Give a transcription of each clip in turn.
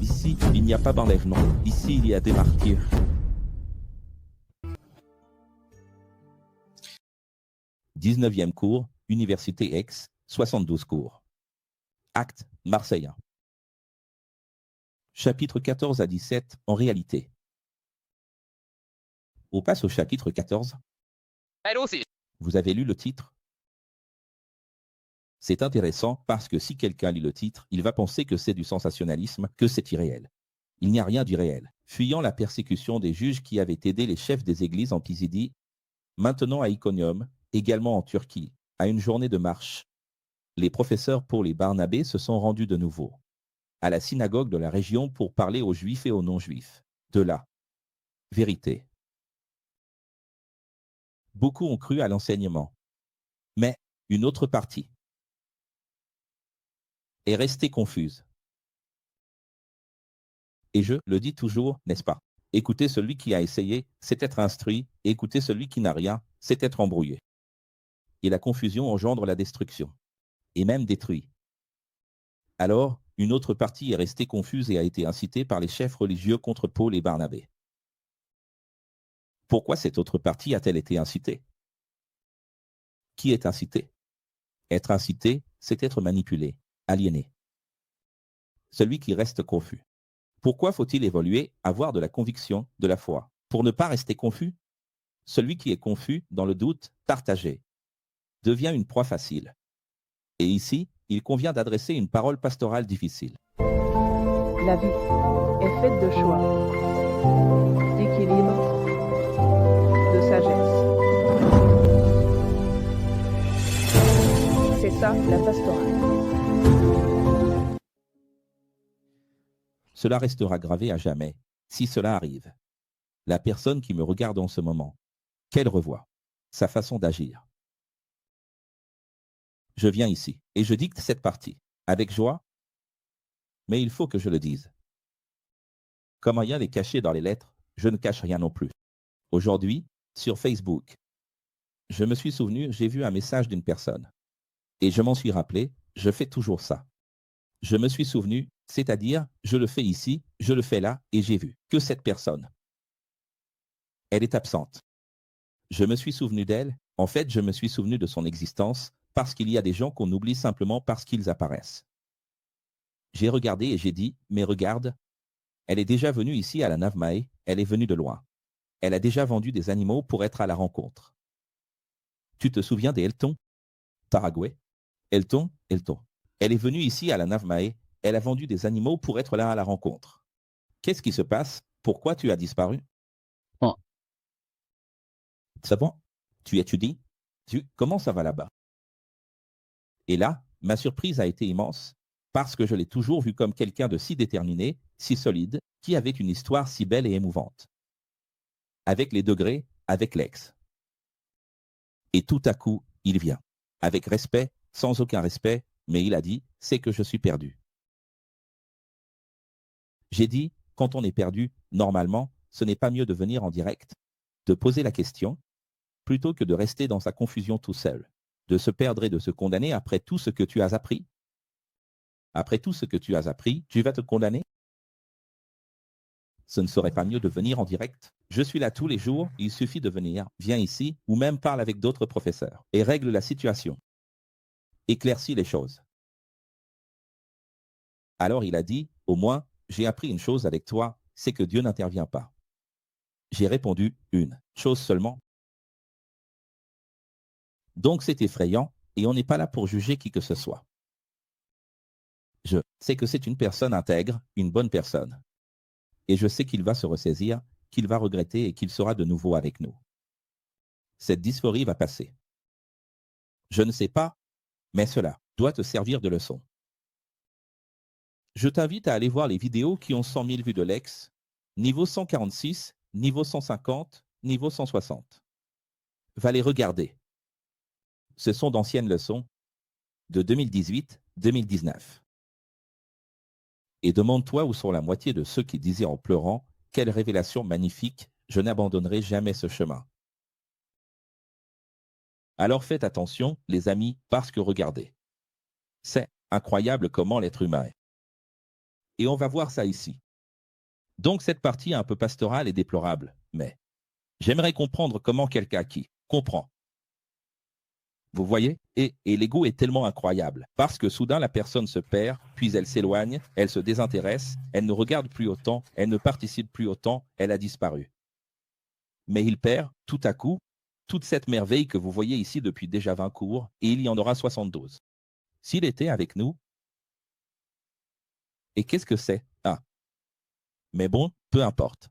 Ici, il n'y a pas d'enlèvement. Ici, il y a des martyrs. « 19e cours, Université Aix, 72 cours. Acte, Marseille 1. Chapitre 14 à 17, en réalité. On passe au chapitre 14. Elle aussi. Vous avez lu le titre? C'est intéressant parce que si quelqu'un lit le titre, il va penser que c'est du sensationnalisme, que c'est irréel. Il n'y a rien d'irréel. Fuyant la persécution des juges qui avaient aidé les chefs des églises en Pisidie, maintenant à Iconium, également en Turquie, à une journée de marche, les professeurs Paul et Barnabé se sont rendus de nouveau à la synagogue de la région pour parler aux juifs et aux non-juifs de la vérité. Beaucoup ont cru à l'enseignement, mais une autre partie est restée confuse. Et je le dis toujours, n'est-ce pas? Écoutez celui qui a essayé, c'est être instruit, et écoutez celui qui n'a rien, c'est être embrouillé. Et la confusion engendre la destruction, et même détruit. Alors, une autre partie est restée confuse et a été incitée par les chefs religieux contre Paul et Barnabé. Pourquoi cette autre partie a-t-elle été incitée? Qui est incité? Être incité, c'est être manipulé, aliéné. Celui qui reste confus. Pourquoi faut-il évoluer, avoir de la conviction, de la foi? Pour ne pas rester confus? Celui qui est confus, dans le doute, partagé, devient une proie facile. Et ici, il convient d'adresser une parole pastorale difficile. La vie est faite de choix, d'équilibre, de sagesse. C'est ça, la pastorale. Cela restera gravé à jamais, si cela arrive. La personne qui me regarde en ce moment, qu'elle revoit sa façon d'agir. Je viens ici, et je dicte cette partie, avec joie, mais il faut que je le dise. Comme rien n'est caché dans les lettres, je ne cache rien non plus. Aujourd'hui, sur Facebook, je me suis souvenu, j'ai vu un message d'une personne. Et je m'en suis rappelé, je fais toujours ça. Je me suis souvenu, c'est-à-dire, je le fais ici, je le fais là, et j'ai vu que cette personne, elle est absente. Je me suis souvenu d'elle, en fait, je me suis souvenu de son existence, parce qu'il y a des gens qu'on oublie simplement parce qu'ils apparaissent. J'ai regardé et j'ai dit, mais regarde, elle est déjà venue ici à la Navmae, elle est venue de loin. Elle a déjà vendu des animaux pour être à la rencontre. Tu te souviens des Elton? Taragoué? Elton? Elle est venue ici à la Navmae, elle a vendu des animaux pour être là à la rencontre. Qu'est-ce qui se passe? Pourquoi tu as disparu? Oh. C'est bon? Tu étudies? Comment ça va là-bas? Et là, ma surprise a été immense, parce que je l'ai toujours vu comme quelqu'un de si déterminé, si solide, qui avait une histoire si belle et émouvante. Avec les degrés, avec l'ex. Et tout à coup, il vient. Avec respect, sans aucun respect, mais il a dit, c'est que je suis perdu. J'ai dit, quand on est perdu, normalement, ce n'est pas mieux de venir en direct, de poser la question, plutôt que de rester dans sa confusion tout seul, de se perdre et de se condamner après tout ce que tu as appris. Après tout ce que tu as appris, tu vas te condamner? Ce ne serait pas mieux de venir en direct? Je suis là tous les jours, il suffit de venir, viens ici, ou même parle avec d'autres professeurs, et règle la situation. Éclaircis les choses. Alors il a dit, au moins, j'ai appris une chose avec toi, c'est que Dieu n'intervient pas. J'ai répondu, une chose seulement. Donc c'est effrayant, et on n'est pas là pour juger qui que ce soit. Je sais que c'est une personne intègre, une bonne personne. Et je sais qu'il va se ressaisir, qu'il va regretter et qu'il sera de nouveau avec nous. Cette dysphorie va passer. Je ne sais pas, mais cela doit te servir de leçon. Je t'invite à aller voir les vidéos qui ont 100 000 vues de l'ex, niveau 146, niveau 150, niveau 160. Va les regarder. Ce sont d'anciennes leçons de 2018-2019. Et demande-toi où sont la moitié de ceux qui disaient en pleurant « Quelle révélation magnifique, je n'abandonnerai jamais ce chemin ». Alors faites attention, les amis, parce que regardez. C'est incroyable comment l'être humain est. Et on va voir ça ici. Donc cette partie un peu pastorale est déplorable, mais j'aimerais comprendre comment quelqu'un qui comprend. Vous voyez? Et l'ego est tellement incroyable, parce que soudain la personne se perd, puis elle s'éloigne, elle se désintéresse, elle ne regarde plus autant, elle ne participe plus autant, elle a disparu. Mais il perd, tout à coup, toute cette merveille que vous voyez ici depuis déjà 20 cours, et il y en aura 72. S'il était avec nous, et qu'est-ce que c'est? Ah. Mais bon, peu importe.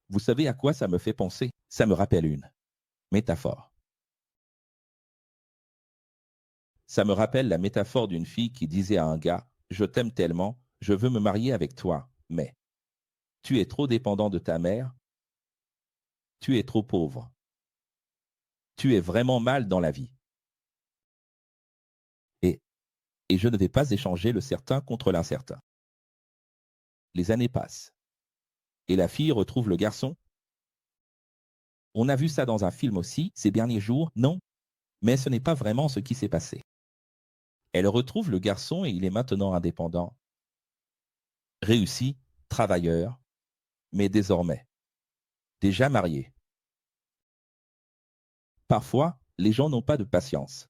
Vous savez à quoi ça me fait penser? Ça me rappelle une métaphore. Ça me rappelle la métaphore d'une fille qui disait à un gars, je t'aime tellement, je veux me marier avec toi, mais tu es trop dépendant de ta mère, tu es trop pauvre, tu es vraiment mal dans la vie. Et, et je ne vais pas échanger le certain contre l'incertain. Les années passent. Et la fille retrouve le garçon. On a vu ça dans un film aussi, ces derniers jours, non? Mais ce n'est pas vraiment ce qui s'est passé. Elle retrouve le garçon et il est maintenant indépendant, réussi, travailleur, mais désormais, déjà marié. Parfois, les gens n'ont pas de patience.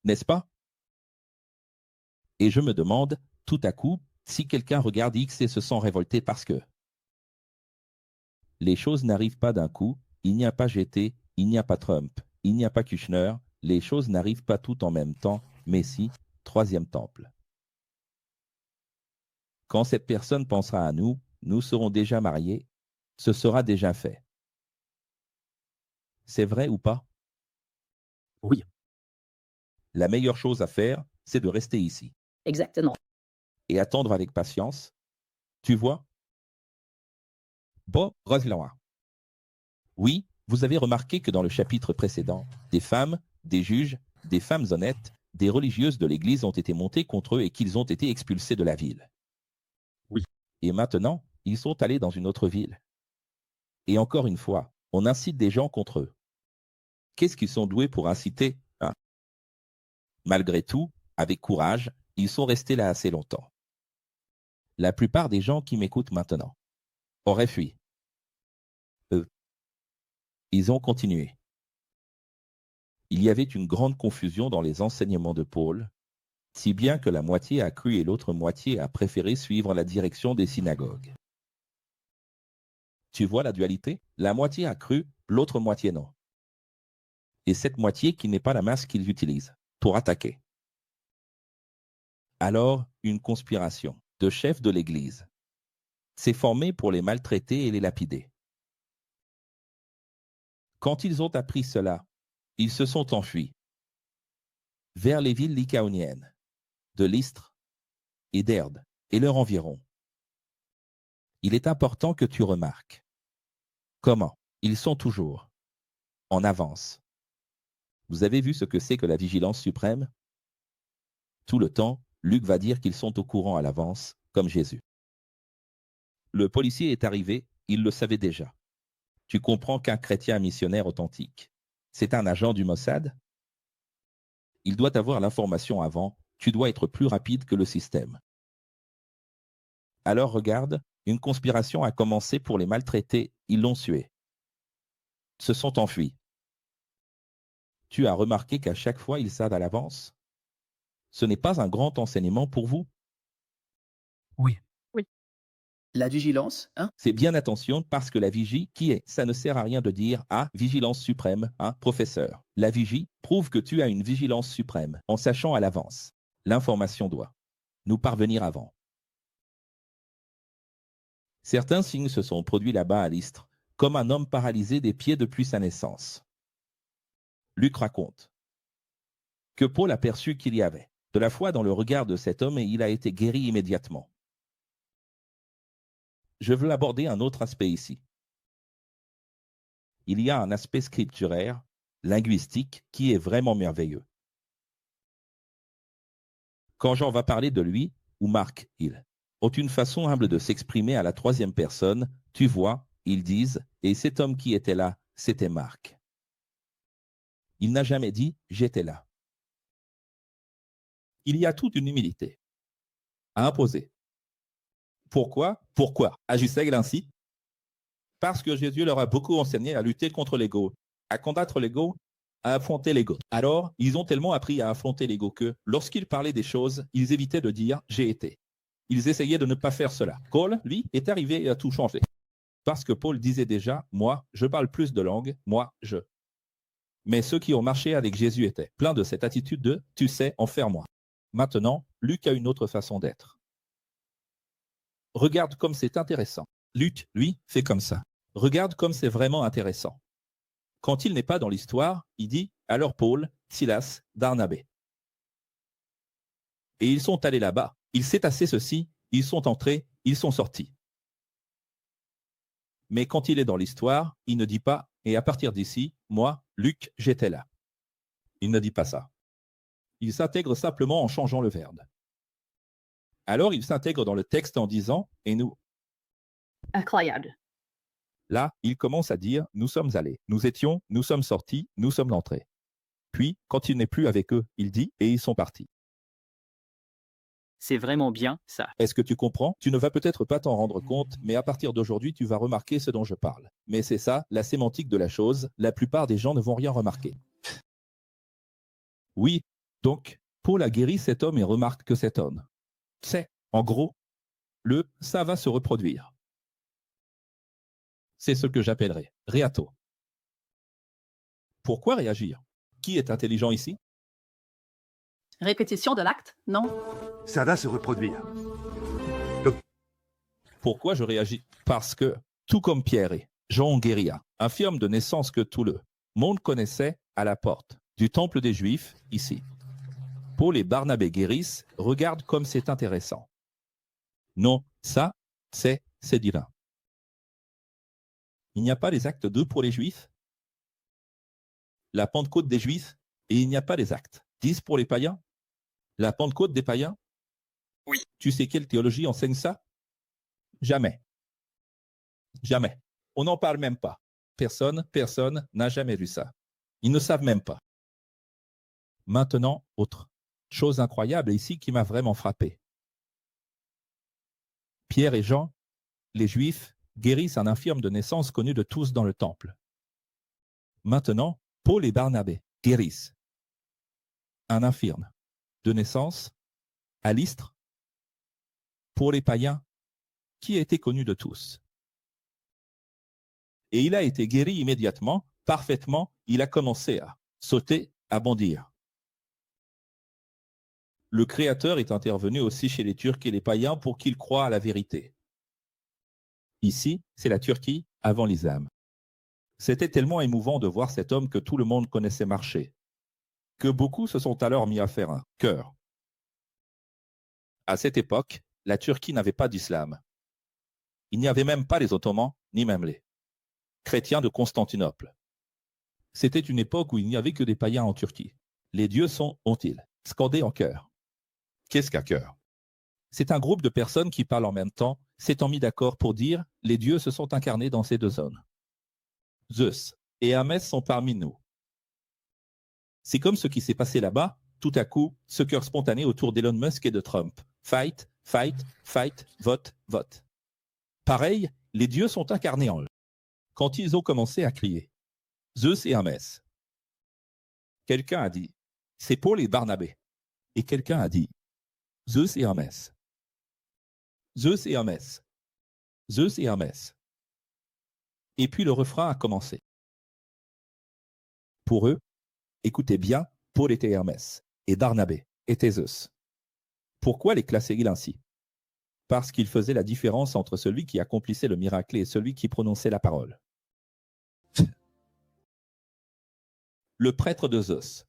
N'est-ce pas? Et je me demande, tout à coup, si quelqu'un regarde X et se sent révolté parce que les choses n'arrivent pas d'un coup, il n'y a pas GT, il n'y a pas Trump, il n'y a pas Kushner, les choses n'arrivent pas tout en même temps, mais si, troisième temple. Quand cette personne pensera à nous, nous serons déjà mariés, ce sera déjà fait. C'est vrai ou pas? Oui. La meilleure chose à faire, c'est de rester ici. Exactement. Et attendre avec patience. Tu vois? Bon, Roselain. Oui, vous avez remarqué que dans le chapitre précédent, des femmes, des juges, des femmes honnêtes, des religieuses de l'Église ont été montées contre eux et qu'ils ont été expulsés de la ville. Oui. Et maintenant, ils sont allés dans une autre ville. Et encore une fois, on incite des gens contre eux. Qu'est-ce qu'ils sont doués pour inciter, hein? Malgré tout, avec courage, ils sont restés là assez longtemps. La plupart des gens qui m'écoutent maintenant auraient fui. Eux, ils ont continué. Il y avait une grande confusion dans les enseignements de Paul, si bien que la moitié a cru et l'autre moitié a préféré suivre la direction des synagogues. Tu vois la dualité? La moitié a cru, l'autre moitié non. Et cette moitié qui n'est pas la masse qu'ils utilisent pour attaquer. Alors, une conspiration de chefs de l'Église s'est formée pour les maltraiter et les lapider. Quand ils ont appris cela, ils se sont enfuis vers les villes lycaoniennes, de Lystre et d'Erde et leur environ. Il est important que tu remarques comment ils sont toujours en avance. Vous avez vu ce que c'est que la vigilance suprême? Tout le temps, Luc va dire qu'ils sont au courant à l'avance, comme Jésus. Le policier est arrivé, il le savait déjà. Tu comprends qu'un chrétien missionnaire authentique, c'est un agent du Mossad? Il doit avoir l'information avant, tu dois être plus rapide que le système. Alors regarde, une conspiration a commencé pour les maltraiter, ils l'ont tué. Se sont enfuis. Tu as remarqué qu'à chaque fois ils savent à l'avance? Ce n'est pas un grand enseignement pour vous? Oui. Oui. La vigilance, hein? C'est bien attention parce que la vigie, qui est? Ça ne sert à rien de dire « Ah, vigilance suprême, hein, professeur ». La vigie prouve que tu as une vigilance suprême en sachant à l'avance. L'information doit nous parvenir avant. Certains signes se sont produits là-bas à Lystre, comme un homme paralysé des pieds depuis sa naissance. Luc raconte que Paul aperçut qu'il y avait de la foi dans le regard de cet homme et il a été guéri immédiatement. Je veux aborder un autre aspect ici. Il y a un aspect scripturaire, linguistique, qui est vraiment merveilleux. Quand Jean va parler de lui, ou Marc, ils ont une façon humble de s'exprimer à la troisième personne. Tu vois, ils disent, et cet homme qui était là, c'était Marc. Il n'a jamais dit, j'étais là. Il y a toute une humilité. à imposer. Pourquoi agissait-il ainsi? Parce que Jésus leur a beaucoup enseigné à lutter contre l'ego, à combattre l'ego, à affronter l'ego. Alors, ils ont tellement appris à affronter l'ego que, lorsqu'ils parlaient des choses, ils évitaient de dire « j'ai été ». Ils essayaient de ne pas faire cela. Paul, lui, est arrivé et a tout changé. Parce que Paul disait déjà « moi, je parle plus de langues, moi, je ». Mais ceux qui ont marché avec Jésus étaient pleins de cette attitude de « tu sais, enferme-moi ». Maintenant, Luc a une autre façon d'être. Regarde comme c'est intéressant. Luc, lui, fait comme ça. Regarde comme c'est vraiment intéressant. Quand il n'est pas dans l'histoire, il dit « alors Paul, Silas, Barnabé ». Et ils sont allés là-bas. Il s'est passé ceci, ils sont entrés, ils sont sortis. Mais quand il est dans l'histoire, il ne dit pas « et à partir d'ici, moi, Luc, j'étais là ». Il ne dit pas ça. Il s'intègre simplement en changeant le verbe. Alors il s'intègre dans le texte en disant « et nous ». Incroyable. Là, il commence à dire « nous sommes allés, nous étions, nous sommes sortis, nous sommes entrés ». Puis, quand il n'est plus avec eux, il dit « et ils sont partis ». C'est vraiment bien, ça. Est-ce que tu comprends? Tu ne vas peut-être pas t'en rendre compte, mais à partir d'aujourd'hui, tu vas remarquer ce dont je parle. Mais c'est ça, la sémantique de la chose, la plupart des gens ne vont rien remarquer. Oui, donc, Paul a guéri cet homme et remarque que cet homme, c'est, en gros, ça va se reproduire. C'est ce que j'appellerais réato. Pourquoi réagir? Qui est intelligent ici? Répétition de l'acte, non? Ça va se reproduire. Pourquoi je réagis? Parce que, tout comme Pierre et Jean guéria, infirme de naissance que tout le monde connaissait à la porte du temple des Juifs, ici. Paul et Barnabé guérissent, regarde comme c'est intéressant. Non, ça, c'est divin. Il n'y a pas les actes 2 pour les Juifs? La Pentecôte des Juifs, et il n'y a pas les actes 10 pour les païens? La Pentecôte des païens? Oui. Tu sais quelle théologie enseigne ça? Jamais. Jamais. On n'en parle même pas. Personne n'a jamais vu ça. Ils ne savent même pas. Maintenant, autre chose incroyable ici qui m'a vraiment frappé. Pierre et Jean, les Juifs, guérissent un infirme de naissance connu de tous dans le temple. Maintenant, Paul et Barnabé guérissent un infirme de naissance à Lystre pour les païens qui a été connu de tous. Et il a été guéri immédiatement, parfaitement, il a commencé à sauter, à bondir. Le Créateur est intervenu aussi chez les Turcs et les païens pour qu'ils croient à la vérité. Ici, c'est la Turquie avant l'islam. C'était tellement émouvant de voir cet homme que tout le monde connaissait marcher, que beaucoup se sont alors mis à faire un cœur. À cette époque, la Turquie n'avait pas d'islam. Il n'y avait même pas les Ottomans, ni même les chrétiens de Constantinople. C'était une époque où il n'y avait que des païens en Turquie. Les dieux ont-ils scandé en chœur. Qu'est-ce qu'un chœur? C'est un groupe de personnes qui parlent en même temps, s'étant mis d'accord pour dire « les dieux se sont incarnés dans ces deux zones. Zeus et Hermès sont parmi nous. » C'est comme ce qui s'est passé là-bas, tout à coup, ce cœur spontané autour d'Elon Musk et de Trump. Fight, fight, fight, vote, vote. Pareil, les dieux sont incarnés en eux. Quand ils ont commencé à crier « Zeus et Hermès », quelqu'un a dit « c'est Paul et Barnabé ». Et quelqu'un a dit « Zeus et Hermès ». Zeus et Hermès. Zeus et Hermès. Et puis le refrain a commencé. Pour eux, écoutez bien, Paul était Hermès et Barnabé était Zeus. Pourquoi les classait-il ainsi? Parce qu'il faisait la différence entre celui qui accomplissait le miracle et celui qui prononçait la parole. Le prêtre de Zeus,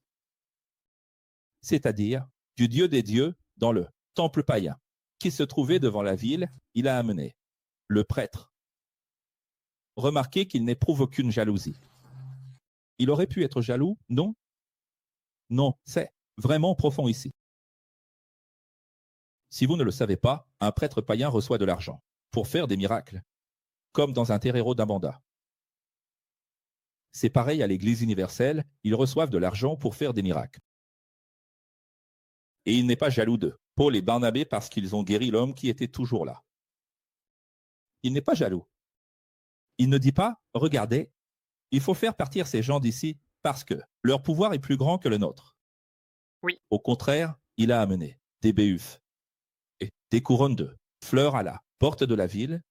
c'est-à-dire du dieu des dieux dans le temple païen, qui se trouvait devant la ville, il a amené le prêtre. Remarquez qu'il n'éprouve aucune jalousie. Il aurait pu être jaloux, non? Non, c'est vraiment profond ici. Si vous ne le savez pas, un prêtre païen reçoit de l'argent pour faire des miracles, comme dans un terreiro d'un mandat. C'est pareil à l'Église universelle, ils reçoivent de l'argent pour faire des miracles. Et il n'est pas jaloux d'eux. Paul et Barnabé parce qu'ils ont guéri l'homme qui était toujours là. Il n'est pas jaloux. Il ne dit pas, regardez, il faut faire partir ces gens d'ici parce que leur pouvoir est plus grand que le nôtre. Oui. Au contraire, il a amené des béufs et des couronnes de fleurs à la porte de la ville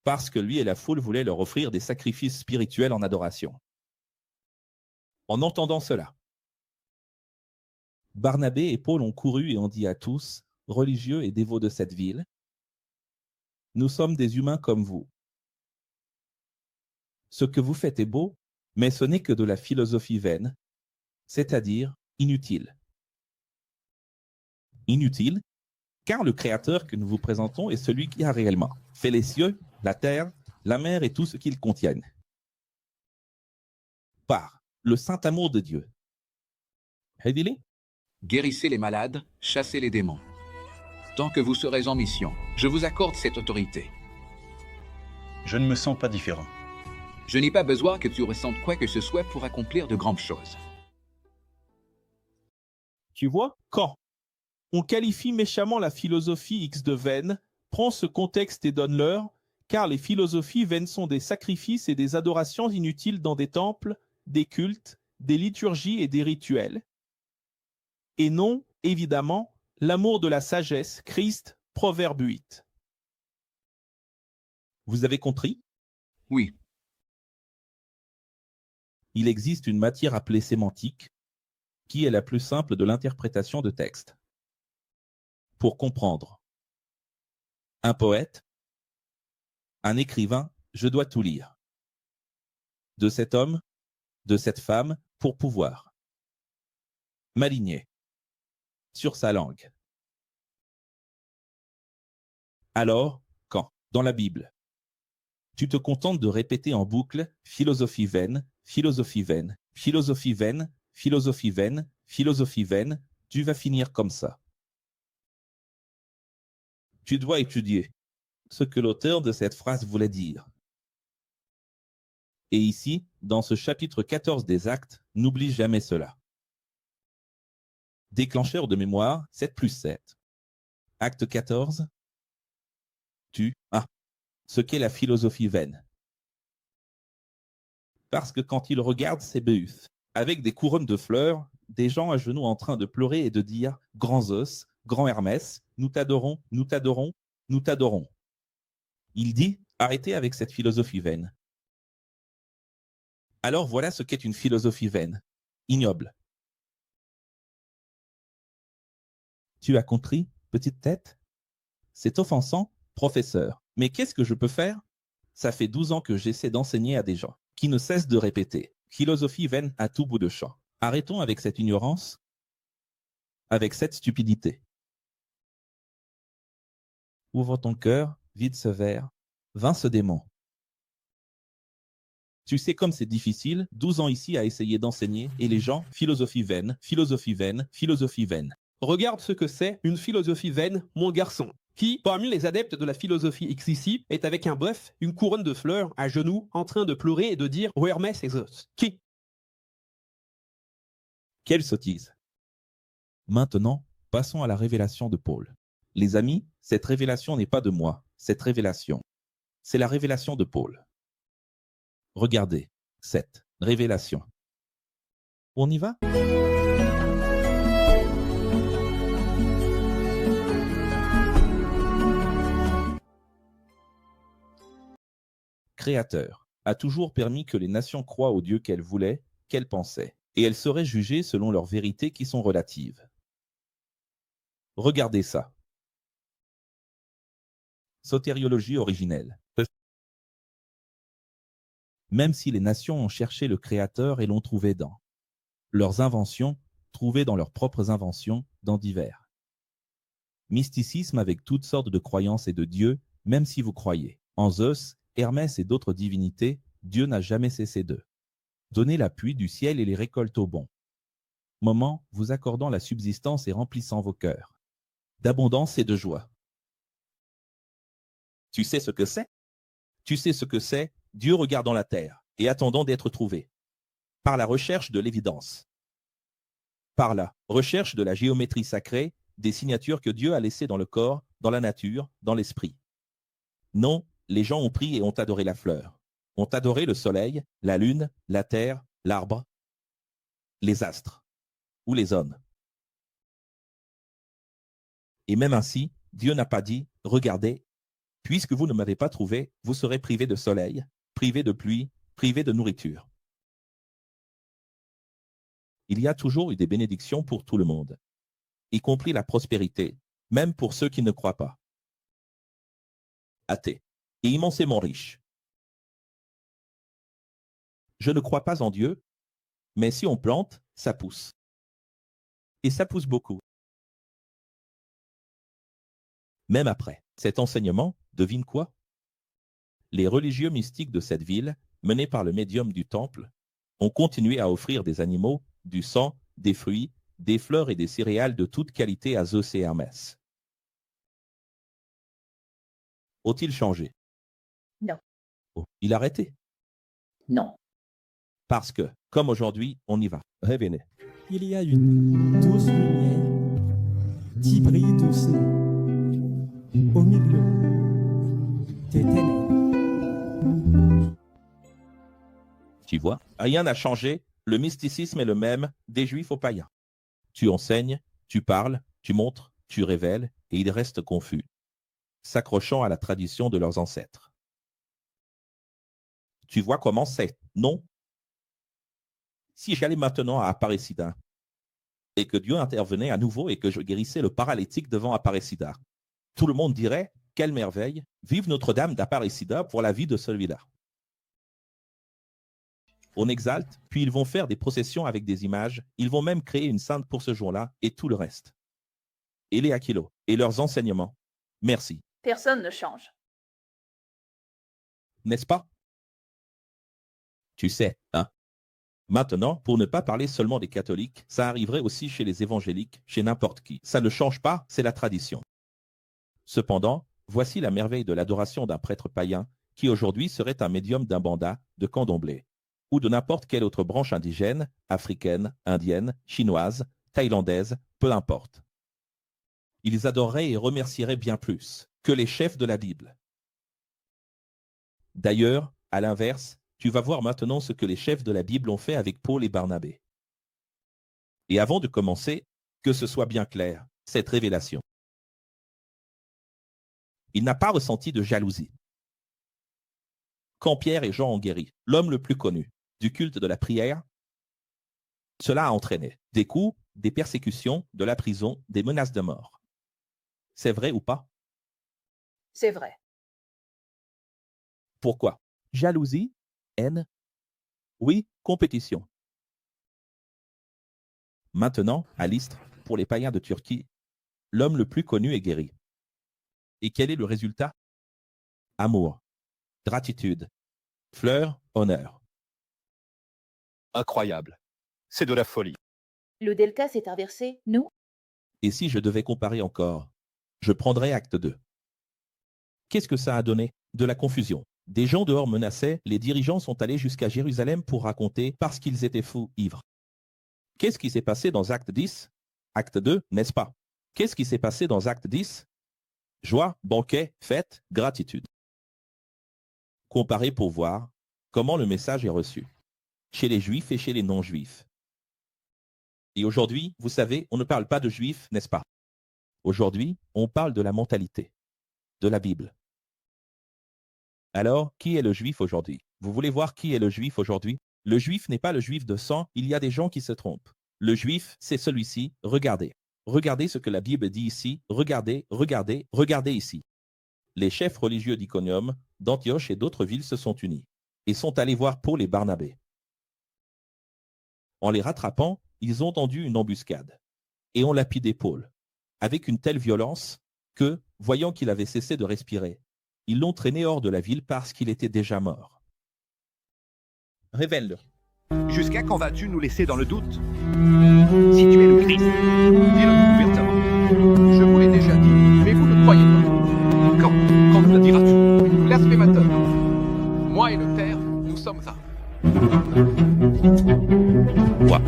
parce que lui et la foule voulaient leur offrir des sacrifices spirituels en adoration. En entendant cela, Barnabé et Paul ont couru et ont dit à tous, religieux et dévots de cette ville, « Nous sommes des humains comme vous. Ce que vous faites est beau, mais ce n'est que de la philosophie vaine, c'est-à-dire inutile. Inutile, car le Créateur que nous vous présentons est celui qui a réellement fait les cieux, la terre, la mer et tout ce qu'ils contiennent. Par le saint amour de Dieu. Révélé. Guérissez les malades, chassez les démons. Tant que vous serez en mission, je vous accorde cette autorité. Je ne me sens pas différent. Je n'ai pas besoin que tu ressentes quoi que ce soit pour accomplir de grandes choses. Tu vois, quand on qualifie méchamment la philosophie X de vaine, prends ce contexte et donne-leur, car les philosophies vaines sont des sacrifices et des adorations inutiles dans des temples, des cultes, des liturgies et des rituels. Et non, évidemment, l'amour de la sagesse, Christ, Proverbe 8. Vous avez compris? Oui. Il existe une matière appelée sémantique, qui est la plus simple de l'interprétation de texte. Pour comprendre un poète, un écrivain, je dois tout lire. De cet homme, de cette femme, pour pouvoir m'aligner sur sa langue. Alors, quand, dans la Bible, tu te contentes de répéter en boucle philosophie vaine, philosophie vaine, philosophie vaine, philosophie vaine, philosophie vaine, tu vas finir comme ça. Tu dois étudier ce que l'auteur de cette phrase voulait dire. Et ici, dans ce chapitre 14 des Actes, n'oublie jamais cela. Déclencheur de mémoire, 7 plus 7. Acte 14. Ce qu'est la philosophie vaine. Parce que quand il regarde ces béufs, avec des couronnes de fleurs, des gens à genoux en train de pleurer et de dire « Grand Zeus, grand Hermès, nous t'adorons, nous t'adorons, nous t'adorons ». Il dit « Arrêtez avec cette philosophie vaine ». Alors voilà ce qu'est une philosophie vaine, ignoble. Tu as compris, petite tête? C'est offensant, professeur. Mais qu'est-ce que je peux faire? Ça fait 12 ans que j'essaie d'enseigner à des gens qui ne cessent de répéter « Philosophie vaine à tout bout de champ ». Arrêtons avec cette ignorance, avec cette stupidité. Ouvre ton cœur, vide ce verre, vainc ce démon. Tu sais comme c'est difficile, 12 ans ici à essayer d'enseigner, et les gens, philosophie vaine, philosophie vaine, philosophie vaine. Regarde ce que c'est une philosophie vaine, mon garçon, qui, parmi les adeptes de la philosophie X ici, est avec un bœuf, une couronne de fleurs, à genoux, en train de pleurer et de dire « Ô Hermès et Zeus ». Qui? Quelle sottise! Maintenant, passons à la révélation de Paul. Les amis, cette révélation n'est pas de moi, cette révélation, c'est la révélation de Paul. Regardez, cette révélation. On y va? Créateur a toujours permis que les nations croient au Dieu qu'elles voulaient, qu'elles pensaient, et elles seraient jugées selon leurs vérités qui sont relatives. Regardez ça. Sotériologie originelle. Même si les nations ont cherché le Créateur et l'ont trouvé dans leurs inventions, trouvées dans leurs propres inventions, dans divers mysticisme avec toutes sortes de croyances et de dieux, même si vous croyez en Zeus, Hermès et d'autres divinités, Dieu n'a jamais cessé de donner la pluie du ciel et les récoltes au bon moment, vous accordant la subsistance et remplissant vos cœurs d'abondance et de joie. Tu sais ce que c'est? Tu sais ce que c'est? Dieu regardant la terre et attendant d'être trouvé. Par la recherche de l'évidence. Par la recherche de la géométrie sacrée, des signatures que Dieu a laissées dans le corps, dans la nature, dans l'esprit. Non, les gens ont pris et ont adoré la fleur, ont adoré le soleil, la lune, la terre, l'arbre, les astres ou les hommes. Et même ainsi, Dieu n'a pas dit « Regardez, puisque vous ne m'avez pas trouvé, vous serez privés de soleil, privés de pluie, privés de nourriture. » Il y a toujours eu des bénédictions pour tout le monde, y compris la prospérité, même pour ceux qui ne croient pas. Athée et immensément riche. Je ne crois pas en Dieu, mais si on plante, ça pousse. Et ça pousse beaucoup. Même après cet enseignement, devine quoi? Les religieux mystiques de cette ville, menés par le médium du temple, ont continué à offrir des animaux, du sang, des fruits, des fleurs et des céréales de toute qualité à Zeus et Hermès. Ont-ils changé? Non. Oh, il a arrêté? Non. Parce que, comme aujourd'hui, on y va. Revenez. Il y a une douce lumière qui brille doucement au milieu des ténèbres. Tu vois, rien n'a changé, le mysticisme est le même des juifs aux païens. Tu enseignes, tu parles, tu montres, tu révèles, et ils restent confus, s'accrochant à la tradition de leurs ancêtres. Tu vois comment c'est, non? Si j'allais maintenant à Aparecida, et que Dieu intervenait à nouveau et que je guérissais le paralytique devant Aparecida, tout le monde dirait, quelle merveille, vive Notre-Dame d'Aparecida pour la vie de celui-là. On exalte, puis ils vont faire des processions avec des images, ils vont même créer une sainte pour ce jour-là et tout le reste. Et les Aquilo, et leurs enseignements. Merci. Personne ne change. N'est-ce pas? Tu sais, hein? Maintenant, pour ne pas parler seulement des catholiques, ça arriverait aussi chez les évangéliques, chez n'importe qui. Ça ne change pas, c'est la tradition. Cependant, voici la merveille de l'adoration d'un prêtre païen qui aujourd'hui serait un médium d'un banda, de candomblé, ou de n'importe quelle autre branche indigène, africaine, indienne, chinoise, thaïlandaise, peu importe. Ils adoreraient et remercieraient bien plus que les chefs de la Bible. D'ailleurs, à l'inverse, tu vas voir maintenant ce que les chefs de la Bible ont fait avec Paul et Barnabé. Et avant de commencer, que ce soit bien clair, cette révélation. Il n'a pas ressenti de jalousie. Quand Pierre et Jean ont guéri, l'homme le plus connu du culte de la prière, cela a entraîné des coups, des persécutions, de la prison, des menaces de mort. C'est vrai ou pas? C'est vrai. Pourquoi? Jalousie? Haine? Oui, compétition. Maintenant, à l'Istre, pour les païens de Turquie, l'homme le plus connu est guéri. Et quel est le résultat? Amour, gratitude, fleurs, honneur. Incroyable. C'est de la folie. Le delta s'est inversé, nous? Et si je devais comparer encore, je prendrais acte 2. Qu'est-ce que ça a donné? De la confusion. Des gens dehors menaçaient, les dirigeants sont allés jusqu'à Jérusalem pour raconter parce qu'ils étaient fous, ivres. Qu'est-ce qui s'est passé dans Acte 10? Acte 2, n'est-ce pas? Qu'est-ce qui s'est passé dans Acte 10? Joie, banquet, fête, gratitude. Comparez pour voir comment le message est reçu, chez les juifs et chez les non-juifs. Et aujourd'hui, vous savez, on ne parle pas de juifs, n'est-ce pas? Aujourd'hui, on parle de la mentalité, de la Bible. Alors, qui est le juif aujourd'hui? Vous voulez voir qui est le juif aujourd'hui? Le juif n'est pas le juif de sang, il y a des gens qui se trompent. Le juif, c'est celui-ci, regardez. Regardez ce que la Bible dit ici, regardez, regardez, regardez ici. Les chefs religieux d'Iconium, d'Antioche et d'autres villes se sont unis et sont allés voir Paul et Barnabé. En les rattrapant, ils ont tendu une embuscade et ont lapidé Paul avec une telle violence que, voyant qu'il avait cessé de respirer, ils l'ont traîné hors de la ville parce qu'il était déjà mort. Révèle-le. Jusqu'à quand vas-tu nous laisser dans le doute? Si tu es le Christ, dis-le ouvertement. Je vous l'ai déjà dit, mais vous ne croyez pas. Quand nous le diras-tu? Blasphémateur. Moi et le Père, nous sommes un. Quoi?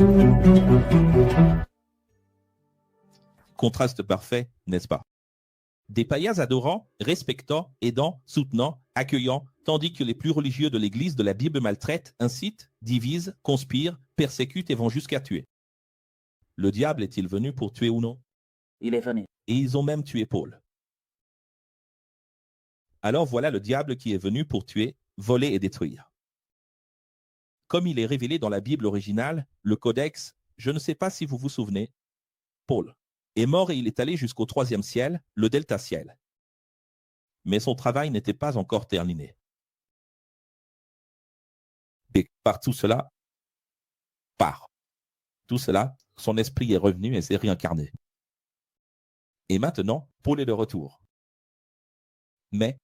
Contraste parfait, n'est-ce pas? Des païens adorants, respectant, aidant, soutenant, accueillant, tandis que les plus religieux de l'Église de la Bible maltraitent, incitent, divisent, conspirent, persécutent et vont jusqu'à tuer. Le diable est-il venu pour tuer ou non? Il est venu. Et ils ont même tué Paul. Alors voilà le diable qui est venu pour tuer, voler et détruire. Comme il est révélé dans la Bible originale, le Codex, je ne sais pas si vous vous souvenez, Paul est mort et il est allé jusqu'au 3e ciel, le delta ciel. Mais son travail n'était pas encore terminé. Et par tout cela, son esprit est revenu et s'est réincarné. Et maintenant, Paul est de retour. Mais,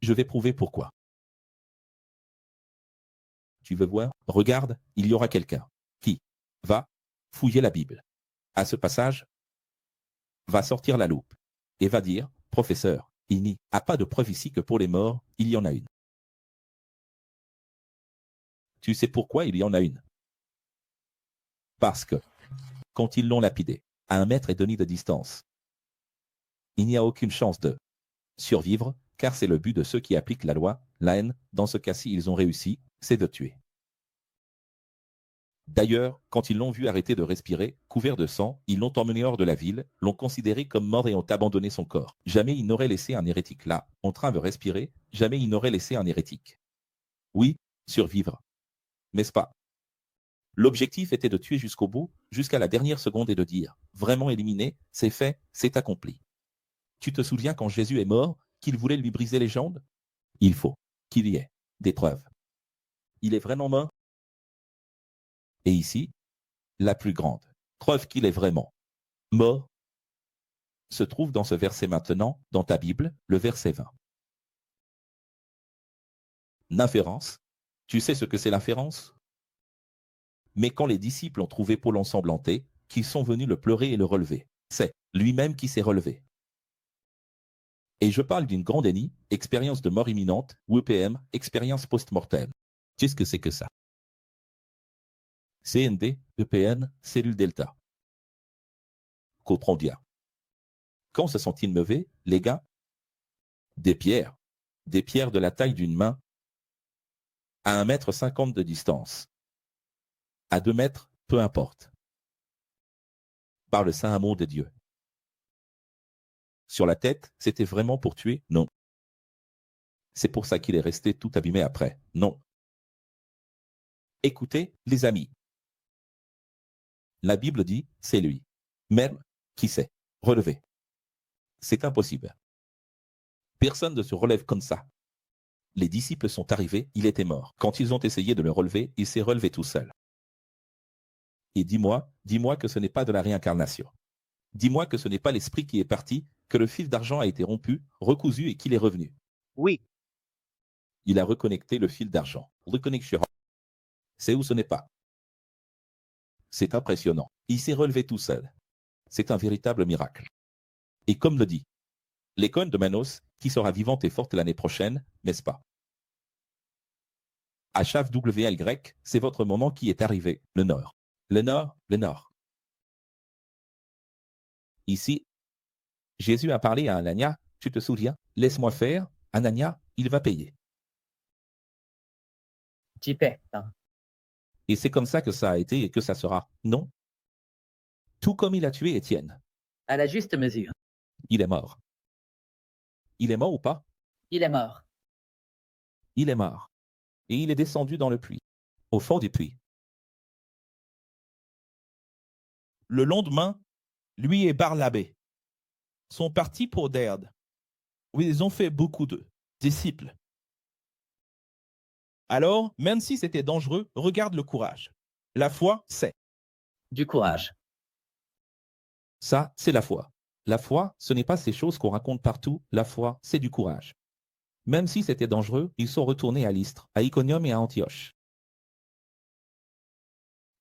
je vais prouver pourquoi. Tu veux voir? Regarde, il y aura quelqu'un qui va fouiller la Bible. À ce passage, va sortir la loupe et va dire, professeur, il n'y a pas de preuve ici que pour les morts, il y en a une. Tu sais pourquoi il y en a une? Parce que, quand ils l'ont lapidé, à 1,5 m de distance, il n'y a aucune chance de survivre, car c'est le but de ceux qui appliquent la loi, la haine. Dans ce cas-ci, ils ont réussi, c'est de tuer. D'ailleurs, quand ils l'ont vu arrêter de respirer, couvert de sang, ils l'ont emmené hors de la ville, l'ont considéré comme mort et ont abandonné son corps. Jamais ils n'auraient laissé un hérétique là, en train de respirer, jamais ils n'auraient laissé un hérétique. Oui, survivre. N'est-ce pas? L'objectif était de tuer jusqu'au bout, jusqu'à la dernière seconde et de dire, vraiment éliminé, c'est fait, c'est accompli. Tu te souviens quand Jésus est mort, qu'il voulait lui briser les jambes? Il faut qu'il y ait des preuves. Il est vraiment mort? Et ici, la plus grande preuve qu'il est vraiment mort se trouve dans ce verset maintenant, dans ta Bible, le verset 20. L'inférence. Tu sais ce que c'est l'inférence? Mais quand les disciples ont trouvé Paul ensanglanté, qu'ils sont venus le pleurer et le relever, c'est lui-même qui s'est relevé. Et je parle d'une grande ENI, expérience de mort imminente, ou EPM, expérience post-mortem. Qu'est-ce que c'est que ça? CND, EPN, cellule delta. Comprends bien. Quand se sont-ils levés, les gars? Des pierres de la taille d'une main, à 1,50 m de distance. À 2 mètres, peu importe. Par le saint amour de Dieu. Sur la tête, c'était vraiment pour tuer? Non. C'est pour ça qu'il est resté tout abîmé après? Non. Écoutez, les amis. La Bible dit, c'est lui. Même, qui sait, relevé. C'est impossible. Personne ne se relève comme ça. Les disciples sont arrivés, il était mort. Quand ils ont essayé de le relever, il s'est relevé tout seul. Et dis-moi que ce n'est pas de la réincarnation. Dis-moi que ce n'est pas l'esprit qui est parti, que le fil d'argent a été rompu, recousu et qu'il est revenu. Oui. Il a reconnecté le fil d'argent. Reconnexion. C'est où ce n'est pas. C'est impressionnant. Il s'est relevé tout seul. C'est un véritable miracle. Et comme le dit l'icône de Manos, qui sera vivante et forte l'année prochaine, n'est-ce pas? HWL grec, c'est votre moment qui est arrivé, le Nord. Le Nord, le Nord. Ici, Jésus a parlé à Anania, tu te souviens? Laisse-moi faire, Anania, il va payer. Tu paies. Et c'est comme ça que ça a été et que ça sera, non? Tout comme il a tué Étienne. À la juste mesure. Il est mort. Il est mort ou pas? Il est mort. Il est mort. Et il est descendu dans le puits, au fond du puits. Le lendemain, lui et Barnabé sont partis pour Derde, où ils ont fait beaucoup de disciples. Alors, même si c'était dangereux, regarde le courage. La foi, c'est Du courage. Ça, c'est la foi. La foi, ce n'est pas ces choses qu'on raconte partout. La foi, c'est du courage. Même si c'était dangereux, ils sont retournés à Lystre, à Iconium et à Antioche.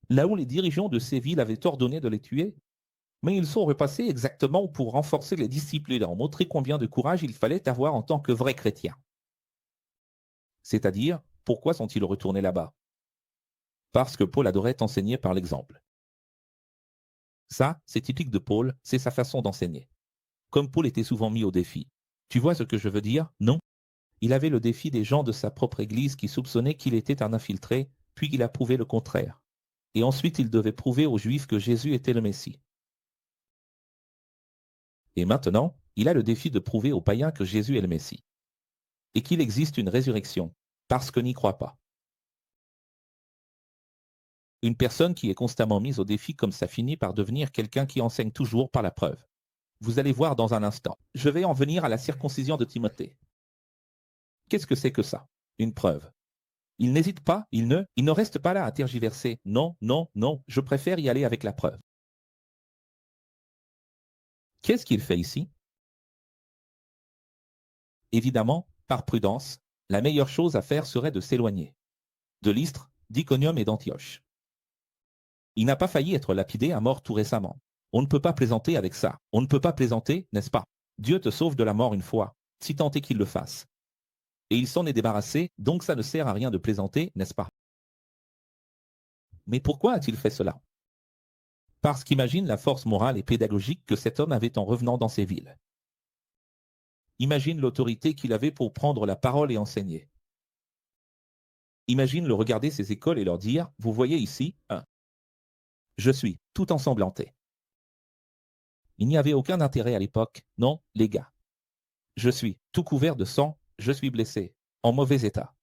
Là où les dirigeants de ces villes avaient ordonné de les tuer, mais ils sont repassés exactement pour renforcer les disciples et leur montrer combien de courage il fallait avoir en tant que vrais chrétiens. C'est-à-dire, pourquoi sont-ils retournés là-bas? Parce que Paul adorait enseigner par l'exemple. Ça, c'est typique de Paul, c'est sa façon d'enseigner. Comme Paul était souvent mis au défi. Tu vois ce que je veux dire, non? Il avait le défi des gens de sa propre église qui soupçonnaient qu'il était un infiltré, puis il a prouvé le contraire. Et ensuite il devait prouver aux Juifs que Jésus était le Messie. Et maintenant, il a le défi de prouver aux païens que Jésus est le Messie. Et qu'il existe une résurrection, parce que n'y croient pas. Une personne qui est constamment mise au défi comme ça finit par devenir quelqu'un qui enseigne toujours par la preuve. Vous allez voir dans un instant. Je vais en venir à la circoncision de Timothée. Qu'est-ce que c'est que ça? Une preuve. Il n'hésite pas, il ne reste pas là à tergiverser. Non, non, non, je préfère y aller avec la preuve. Qu'est-ce qu'il fait ici? Évidemment, par prudence, la meilleure chose à faire serait de s'éloigner. De Lystre, d'Iconium et d'Antioche. Il n'a pas failli être lapidé à mort tout récemment. On ne peut pas plaisanter avec ça. On ne peut pas plaisanter, n'est-ce pas? Dieu te sauve de la mort une fois, si tant est qu'il le fasse. Et il s'en est débarrassé, donc ça ne sert à rien de plaisanter, n'est-ce pas? Mais pourquoi a-t-il fait cela? Parce qu'imagine la force morale et pédagogique que cet homme avait en revenant dans ces villes. Imagine l'autorité qu'il avait pour prendre la parole et enseigner. Imagine le regarder ces écoles et leur dire, vous voyez ici, je suis tout ensanglanté. Il n'y avait aucun intérêt à l'époque, non, les gars. Je suis tout couvert de sang, je suis blessé, en mauvais état.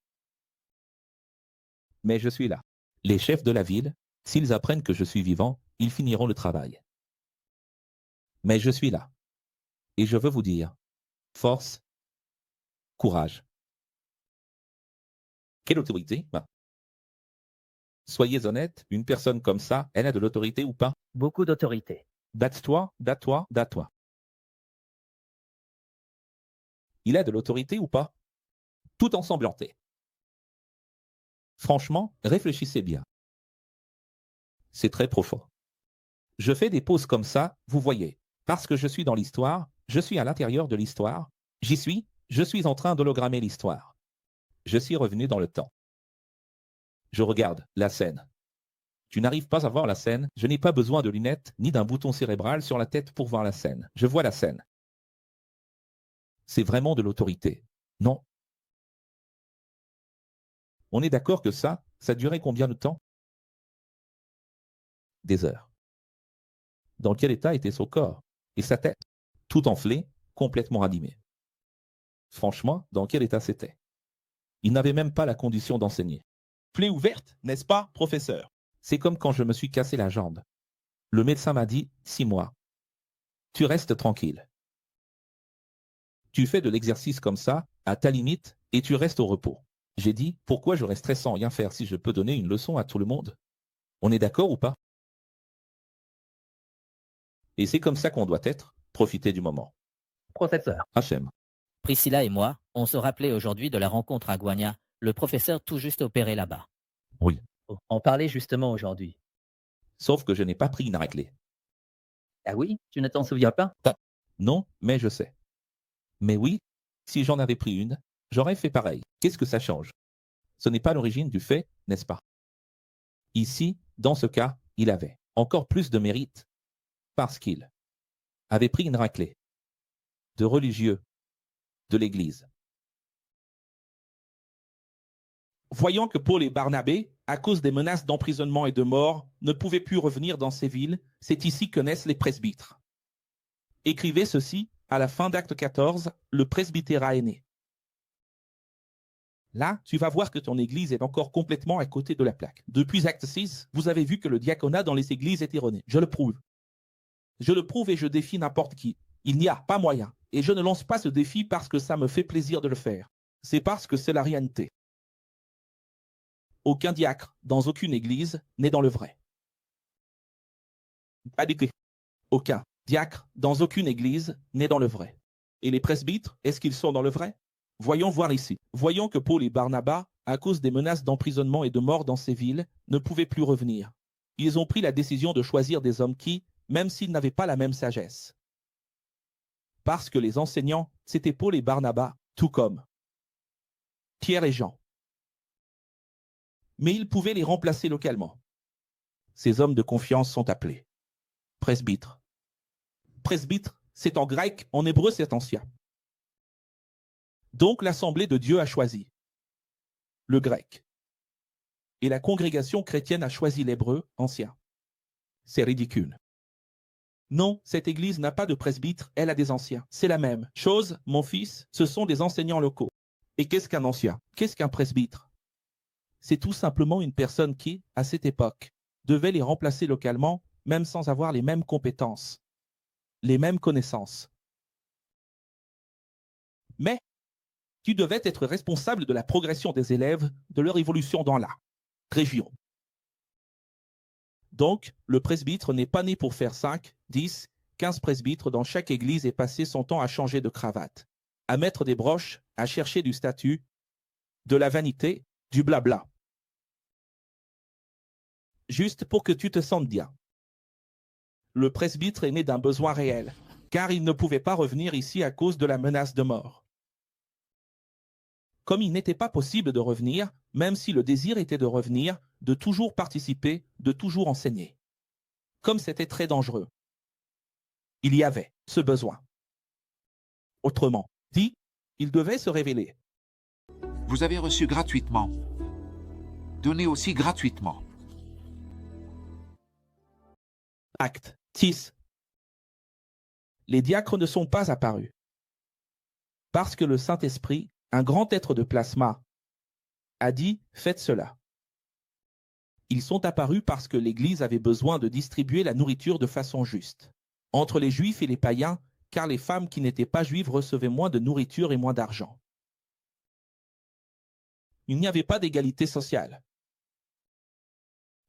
Mais je suis là. Les chefs de la ville, s'ils apprennent que je suis vivant, ils finiront le travail. Mais je suis là. Et je veux vous dire, force, courage. Quelle autorité? Soyez honnête, une personne comme ça, elle a de l'autorité ou pas? Beaucoup d'autorité. Batte-toi, batte-toi, batte-toi. Il a de l'autorité ou pas? Tout ensanglanté. Franchement, réfléchissez bien. C'est très profond. Je fais des pauses comme ça, vous voyez, parce que je suis dans l'histoire, je suis à l'intérieur de l'histoire, je suis en train d'hologrammer l'histoire. Je suis revenu dans le temps. Je regarde la scène. Tu n'arrives pas à voir la scène, je n'ai pas besoin de lunettes ni d'un bouton cérébral sur la tête pour voir la scène. Je vois la scène. C'est vraiment de l'autorité. Non. On est d'accord que ça durait combien de temps? Des heures. Dans quel état était son corps? Et sa tête? Tout enflé, complètement abîmé. Franchement, dans quel état c'était? Il n'avait même pas la condition d'enseigner. Plaie ouverte, n'est-ce pas, professeur? C'est comme quand je me suis cassé la jambe. Le médecin m'a dit 6 mois. Tu restes tranquille. Tu fais de l'exercice comme ça, à ta limite, et tu restes au repos. J'ai dit, pourquoi je resterais sans rien faire si je peux donner une leçon à tout le monde? On est d'accord ou pas? Et c'est comme ça qu'on doit être, profiter du moment. Professeur. Hachem. Priscilla et moi, on se rappelait aujourd'hui de la rencontre à Guagna, le professeur tout juste opéré là-bas. Oui. On parlait justement aujourd'hui. Sauf que je n'ai pas pris une raclée. Ah oui? Tu ne t'en souviens pas? Non, mais je sais. Mais oui, si j'en avais pris une, j'aurais fait pareil. Qu'est-ce que ça change? Ce n'est pas l'origine du fait, n'est-ce pas? Ici, dans ce cas, il avait encore plus de mérite parce qu'il avait pris une raclée de religieux de l'Église. Voyant que Paul et Barnabé, à cause des menaces d'emprisonnement et de mort, ne pouvaient plus revenir dans ces villes, c'est ici que naissent les presbytres. Écrivez ceci à la fin d'Acte 14, le presbytérat est né. Là, tu vas voir que ton église est encore complètement à côté de la plaque. Depuis Acte 6, vous avez vu que le diaconat dans les églises est erroné. Je le prouve. Je le prouve et je défie n'importe qui. Il n'y a pas moyen. Et je ne lance pas ce défi parce que ça me fait plaisir de le faire. C'est parce que c'est la réalité. Aucun diacre, dans aucune église, n'est dans le vrai. Pas d'écrit. Aucun diacre, dans aucune église, n'est dans le vrai. Et les presbytres, est-ce qu'ils sont dans le vrai? Voyons voir ici. Voyons que Paul et Barnabas, à cause des menaces d'emprisonnement et de mort dans ces villes, ne pouvaient plus revenir. Ils ont pris la décision de choisir des hommes qui, même s'ils n'avaient pas la même sagesse. Parce que les enseignants, c'était Paul et Barnabas, tout comme Pierre et Jean. Mais ils pouvaient les remplacer localement. Ces hommes de confiance sont appelés. presbytre. Presbytre, c'est en grec, en hébreu, c'est ancien. Donc l'Assemblée de Dieu a choisi le grec. Et la congrégation chrétienne a choisi l'hébreu ancien. C'est ridicule. Non, cette église n'a pas de presbytre, elle a des anciens. C'est la même chose, mon fils, ce sont des enseignants locaux. Et qu'est-ce qu'un ancien? Qu'est-ce qu'un presbytre? C'est tout simplement une personne qui, à cette époque, devait les remplacer localement, même sans avoir les mêmes compétences, les mêmes connaissances. Mais, qui devait être responsable de la progression des élèves, de leur évolution dans la région. Donc, le presbytre n'est pas né pour faire 5, 10, 15 presbytres dans chaque église et passer son temps à changer de cravate, à mettre des broches, à chercher du statut, de la vanité, du blabla. Juste pour que tu te sentes bien. Le presbytre est né d'un besoin réel, car il ne pouvait pas revenir ici à cause de la menace de mort. Comme il n'était pas possible de revenir, même si le désir était de revenir, de toujours participer, de toujours enseigner. Comme c'était très dangereux. Il y avait ce besoin. Autrement dit, il devait se révéler. Vous avez reçu gratuitement. Donnez aussi gratuitement. Acte 6. Les diacres ne sont pas apparus. Parce que le Saint-Esprit, un grand être de plasma, a dit « Faites cela ». Ils sont apparus parce que l'Église avait besoin de distribuer la nourriture de façon juste, entre les Juifs et les païens, car les femmes qui n'étaient pas juives recevaient moins de nourriture et moins d'argent. Il n'y avait pas d'égalité sociale.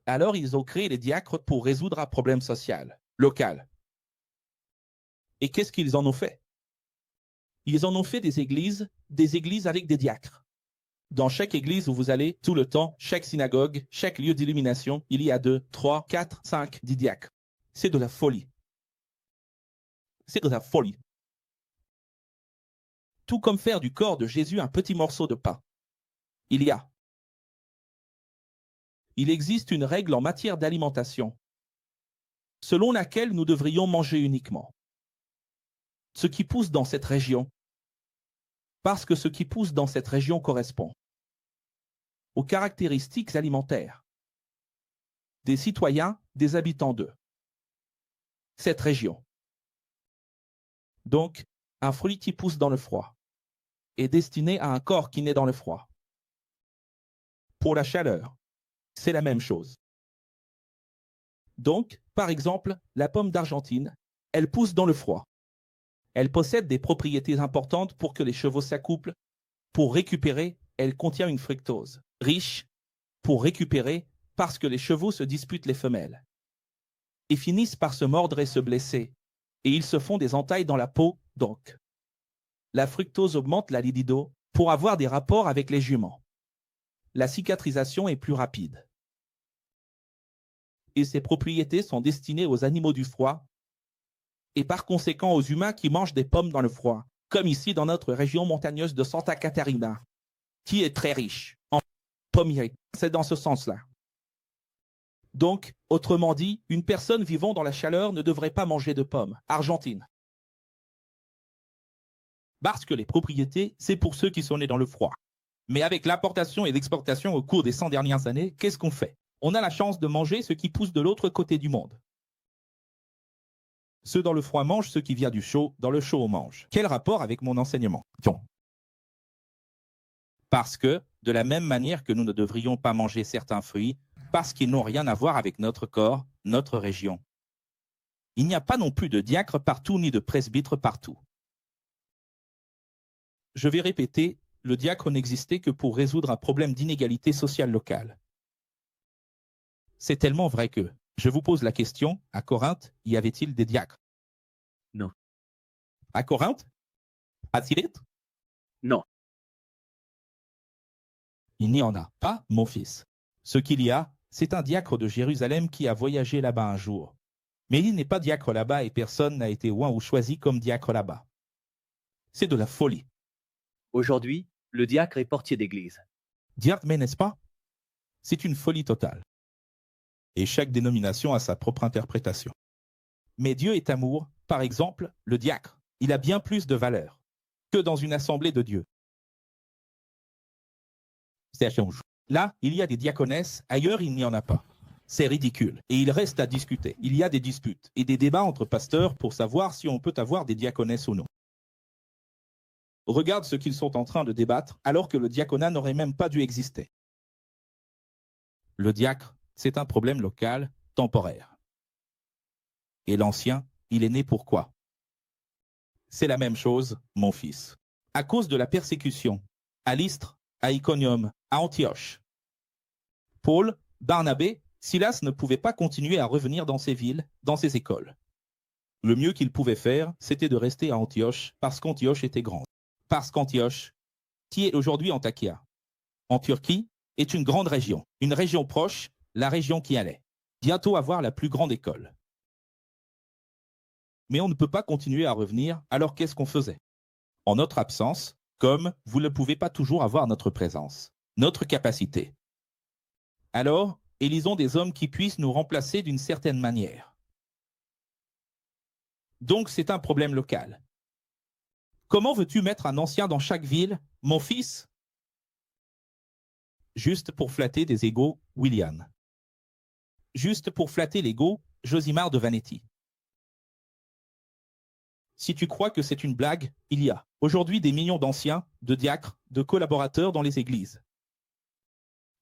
Alors ils ont créé les diacres pour résoudre un problème social, local. Et qu'est-ce qu'ils en ont fait? Ils en ont fait des églises avec des diacres. Dans chaque église où vous allez, tout le temps, chaque synagogue, chaque lieu d'illumination, il y a 2, 3, 4, 5, 10 diacres. C'est de la folie. C'est de la folie. Tout comme faire du corps de Jésus un petit morceau de pain. Il existe une règle en matière d'alimentation, selon laquelle nous devrions manger uniquement ce qui pousse dans cette région, parce que ce qui pousse dans cette région correspond aux caractéristiques alimentaires des citoyens, des habitants de cette région. Donc, un fruit qui pousse dans le froid est destiné à un corps qui naît dans le froid. Pour la chaleur, c'est la même chose. Donc, par exemple, la pomme d'Argentine, elle pousse dans le froid. Elle possède des propriétés importantes pour que les chevaux s'accouplent. Pour récupérer, elle contient une fructose riche pour récupérer parce que les chevaux se disputent les femelles et finissent par se mordre et se blesser. Et ils se font des entailles dans la peau, donc. La fructose augmente la libido pour avoir des rapports avec les juments. La cicatrisation est plus rapide. Et ces propriétés sont destinées aux animaux du froid et par conséquent aux humains qui mangent des pommes dans le froid, comme ici dans notre région montagneuse de Santa Catarina, qui est très riche en pommiers. C'est dans ce sens-là. Donc, autrement dit, une personne vivant dans la chaleur ne devrait pas manger de pommes. Argentine. Parce que les propriétés, c'est pour ceux qui sont nés dans le froid. Mais avec l'importation et l'exportation au cours des 100 dernières années, qu'est-ce qu'on fait? On a la chance de manger ce qui pousse de l'autre côté du monde. Ceux dans le froid mangent ce qui vient du chaud, dans le chaud on mange. Quel rapport avec mon enseignement? Parce que, de la même manière que nous ne devrions pas manger certains fruits, parce qu'ils n'ont rien à voir avec notre corps, notre région. Il n'y a pas non plus de diacre partout ni de presbytre partout. Je vais répéter, le diacre n'existait que pour résoudre un problème d'inégalité sociale locale. C'est tellement vrai que, je vous pose la question, à Corinthe, y avait-il des diacres? Non. À Corinthe? À Thyatire? Non. Il n'y en a pas, mon fils. Ce qu'il y a, c'est un diacre de Jérusalem qui a voyagé là-bas un jour. Mais il n'est pas diacre là-bas et personne n'a été oint ou choisi comme diacre là-bas. C'est de la folie. Aujourd'hui, le diacre est portier d'église. Diacre, mais n'est-ce pas? C'est une folie totale. Et chaque dénomination a sa propre interprétation. Mais Dieu est amour, par exemple, le diacre, il a bien plus de valeur que dans une assemblée de Dieu. Ça change. Là, il y a des diaconesses, ailleurs il n'y en a pas. C'est ridicule. Et il reste à discuter. Il y a des disputes et des débats entre pasteurs pour savoir si on peut avoir des diaconesses ou non. Regarde ce qu'ils sont en train de débattre alors que le diaconat n'aurait même pas dû exister. Le diacre, c'est un problème local, temporaire. Et l'ancien, il est né pourquoi? C'est la même chose, mon fils. À cause de la persécution, à Lystre, à Iconium, à Antioche. Paul, Barnabé, Silas ne pouvaient pas continuer à revenir dans ces villes, dans ces écoles. Le mieux qu'ils pouvaient faire, c'était de rester à Antioche, parce qu'Antioche était grande. Parce qu'Antioche, qui est aujourd'hui Antakya, en Turquie, est une grande région. Une région proche, la région qui allait bientôt avoir la plus grande école. Mais on ne peut pas continuer à revenir, alors qu'est-ce qu'on faisait? En notre absence, comme vous ne pouvez pas toujours avoir notre présence, notre capacité. Alors, élisons des hommes qui puissent nous remplacer d'une certaine manière. Donc c'est un problème local. Comment veux-tu mettre un ancien dans chaque ville, mon fils? Juste pour flatter des égos, William. Juste pour flatter l'ego, Josimar de Vanetti. Si tu crois que c'est une blague, il y a aujourd'hui des millions d'anciens, de diacres, de collaborateurs dans les églises.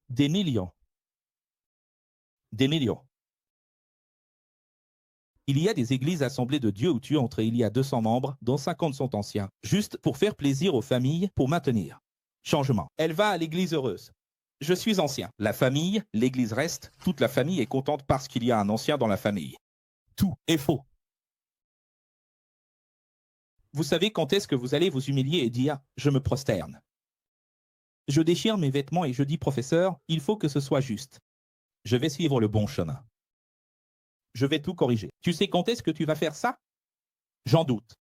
Des millions. Des millions. Il y a des églises assemblées de Dieu où tu entres et il y a 200 membres, dont 50 sont anciens, juste pour faire plaisir aux familles, pour maintenir. Changement. Elle va à l'église heureuse. Je suis ancien. La famille, l'église reste, toute la famille est contente parce qu'il y a un ancien dans la famille. Tout est faux. Vous savez quand est-ce que vous allez vous humilier et dire « je me prosterne ». Je déchire mes vêtements et je dis « professeur, il faut que ce soit juste. Je vais suivre le bon chemin. Je vais tout corriger. » Tu sais quand est-ce que tu vas faire ça? J'en doute.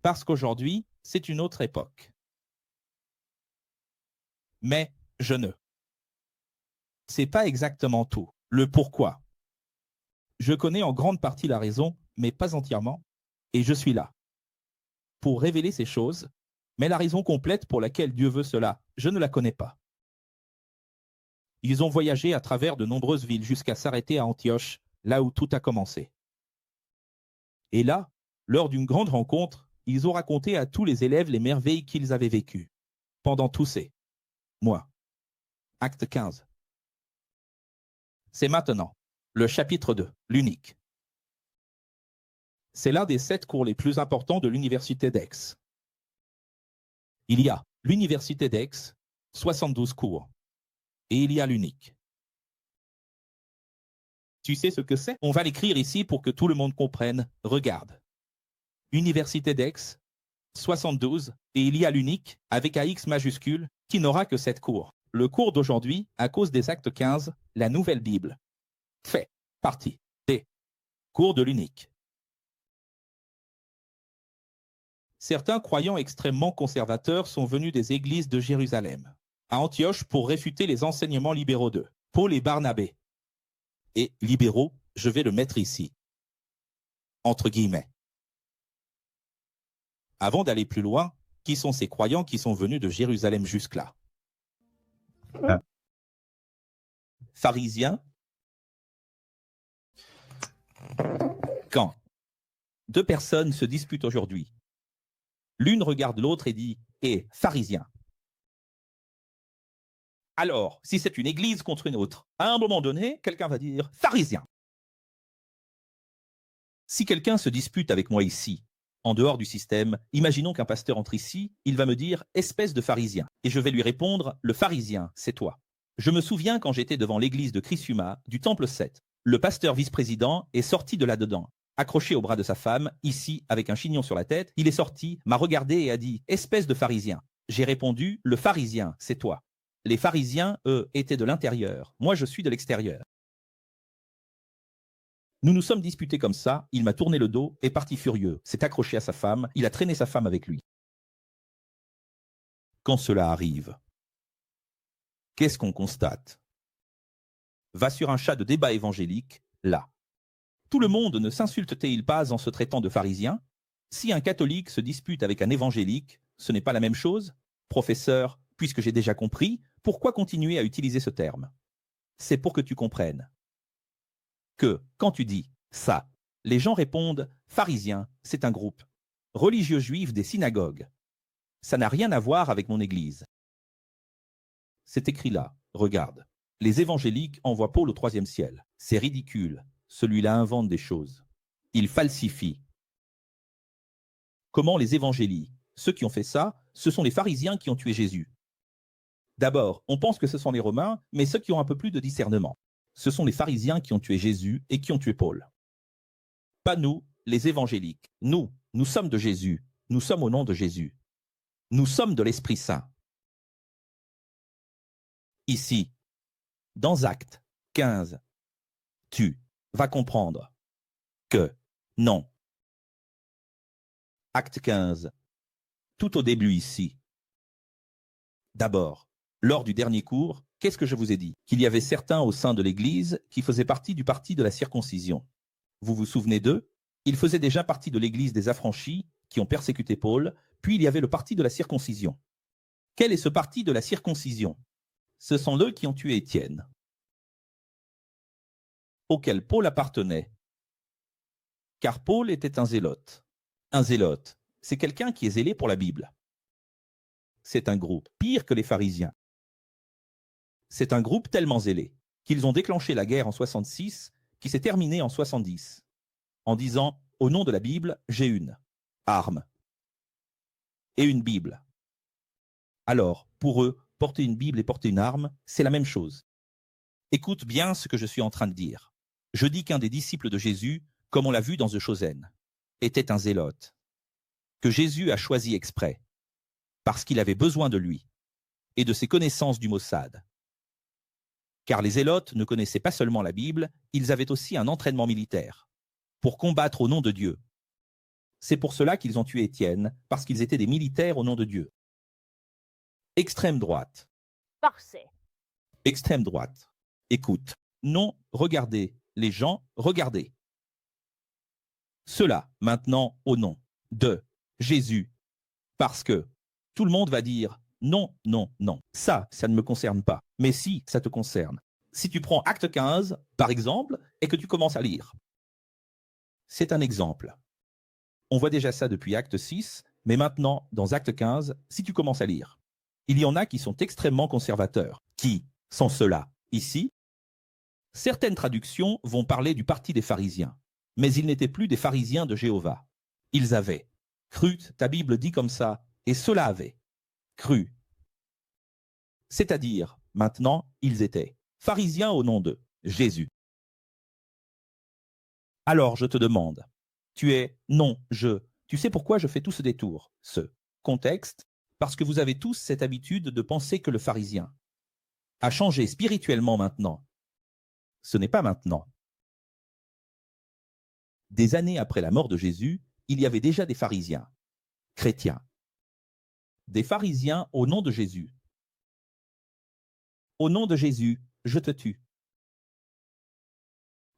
Parce qu'aujourd'hui, c'est une autre époque. Mais je ne sais pas exactement tout. Le pourquoi. Je connais en grande partie la raison, mais pas entièrement. Et je suis là pour révéler ces choses, mais la raison complète pour laquelle Dieu veut cela, je ne la connais pas. Ils ont voyagé à travers de nombreuses villes jusqu'à s'arrêter à Antioche, là où tout a commencé. Et là, lors d'une grande rencontre, ils ont raconté à tous les élèves les merveilles qu'ils avaient vécues pendant tous ces mois. Acte 15. C'est maintenant, le chapitre 2, l'unique. C'est l'un des 7 cours les plus importants de l'université d'Aix. Il y a l'université d'Aix, 72 cours, et il y a l'unique. Tu sais ce que c'est? On va l'écrire ici pour que tout le monde comprenne. Regarde. Université d'Aix, 72, et il y a l'unique, avec un X majuscule, qui n'aura que 7 cours. Le cours d'aujourd'hui, à cause des actes 15, la nouvelle Bible, fait partie des cours de l'unique. Certains croyants extrêmement conservateurs sont venus des églises de Jérusalem, à Antioche pour réfuter les enseignements libéraux d'eux, Paul et Barnabé. Et libéraux, je vais le mettre ici, entre guillemets. Avant d'aller plus loin, qui sont ces croyants qui sont venus de Jérusalem jusque-là? Pharisiens. Quand 2 personnes se disputent aujourd'hui, l'une regarde l'autre et dit « Eh, pharisien !» Alors, si c'est une église contre une autre, à un moment donné, quelqu'un va dire « pharisien !» Si quelqu'un se dispute avec moi ici, en dehors du système, imaginons qu'un pasteur entre ici, il va me dire « espèce de pharisien !» Et je vais lui répondre « le pharisien, c'est toi !» Je me souviens quand j'étais devant l'église de Criciúma, du Temple 7, le pasteur vice-président est sorti de là-dedans. Accroché au bras de sa femme, ici, avec un chignon sur la tête, il est sorti, m'a regardé et a dit « espèce de pharisien ». J'ai répondu « le pharisien, c'est toi ». Les pharisiens, eux, étaient de l'intérieur. Moi, je suis de l'extérieur. Nous nous sommes disputés comme ça, il m'a tourné le dos, est parti furieux, s'est accroché à sa femme, il a traîné sa femme avec lui. Quand cela arrive, qu'est-ce qu'on constate? Va sur un chat de débat évangélique, là. Tout le monde ne s'insulte-t-il pas en se traitant de pharisien? Si un catholique se dispute avec un évangélique, ce n'est pas la même chose? Professeur, puisque j'ai déjà compris, pourquoi continuer à utiliser ce terme? C'est pour que tu comprennes que, quand tu dis « ça », les gens répondent « pharisien, c'est un groupe. Religieux juifs des synagogues. Ça n'a rien à voir avec mon église. » C'est écrit là, regarde. Les évangéliques envoient Paul au 3e ciel. C'est ridicule. Celui-là invente des choses. Il falsifie. Comment les évangéliques? Ceux qui ont fait ça, ce sont les pharisiens qui ont tué Jésus. D'abord, on pense que ce sont les Romains, mais ceux qui ont un peu plus de discernement. Ce sont les pharisiens qui ont tué Jésus et qui ont tué Paul. Pas nous, les évangéliques. Nous sommes de Jésus. Nous sommes au nom de Jésus. Nous sommes de l'Esprit Saint. Ici, dans Actes 15, tu vas comprendre que non. Acte 15, tout au début ici. D'abord, lors du dernier cours, qu'est-ce que je vous ai dit? Qu'il y avait certains au sein de l'Église qui faisaient partie du parti de la circoncision. Vous vous souvenez d'eux? Ils faisaient déjà partie de l'Église des affranchis qui ont persécuté Paul, puis il y avait le parti de la circoncision. Quel est ce parti de la circoncision? Ce sont eux qui ont tué Étienne, auquel Paul appartenait. Car Paul était un zélote. Un zélote, c'est quelqu'un qui est zélé pour la Bible. C'est un groupe pire que les pharisiens. C'est un groupe tellement zélé qu'ils ont déclenché la guerre en 66, qui s'est terminée en 70, en disant « Au nom de la Bible, j'ai une arme et une Bible ». Alors, pour eux, porter une Bible et porter une arme, c'est la même chose. Écoute bien ce que je suis en train de dire. Je dis qu'un des disciples de Jésus, comme on l'a vu dans The Chosen, était un zélote, que Jésus a choisi exprès, parce qu'il avait besoin de lui et de ses connaissances du Mossad. Car les zélotes ne connaissaient pas seulement la Bible, ils avaient aussi un entraînement militaire, pour combattre au nom de Dieu. C'est pour cela qu'ils ont tué Étienne, parce qu'ils étaient des militaires au nom de Dieu. Extrême droite. Parfait. Extrême droite. Écoute. Non, regardez. Les gens, regardez. Cela, maintenant, au nom de Jésus. Parce que tout le monde va dire non, non, non. Ça ne me concerne pas. Mais si, ça te concerne. Si tu prends Acte 15, par exemple, et que tu commences à lire. C'est un exemple. On voit déjà ça depuis Acte 6, mais maintenant, dans Acte 15, si tu commences à lire, il y en a qui sont extrêmement conservateurs. Qui sont ceux-là? Ici, certaines traductions vont parler du parti des pharisiens, mais ils n'étaient plus des pharisiens de Jéhovah. Ils avaient cru, ta Bible dit comme ça, et ceux-là avaient cru. C'est-à-dire, maintenant, ils étaient pharisiens au nom de Jésus. Alors je te demande, tu sais pourquoi je fais tout ce détour, ce contexte? Parce que vous avez tous cette habitude de penser que le pharisien a changé spirituellement maintenant. Ce n'est pas maintenant. Des années après la mort de Jésus, il y avait déjà des pharisiens, chrétiens. Des pharisiens au nom de Jésus. Au nom de Jésus, je te tue.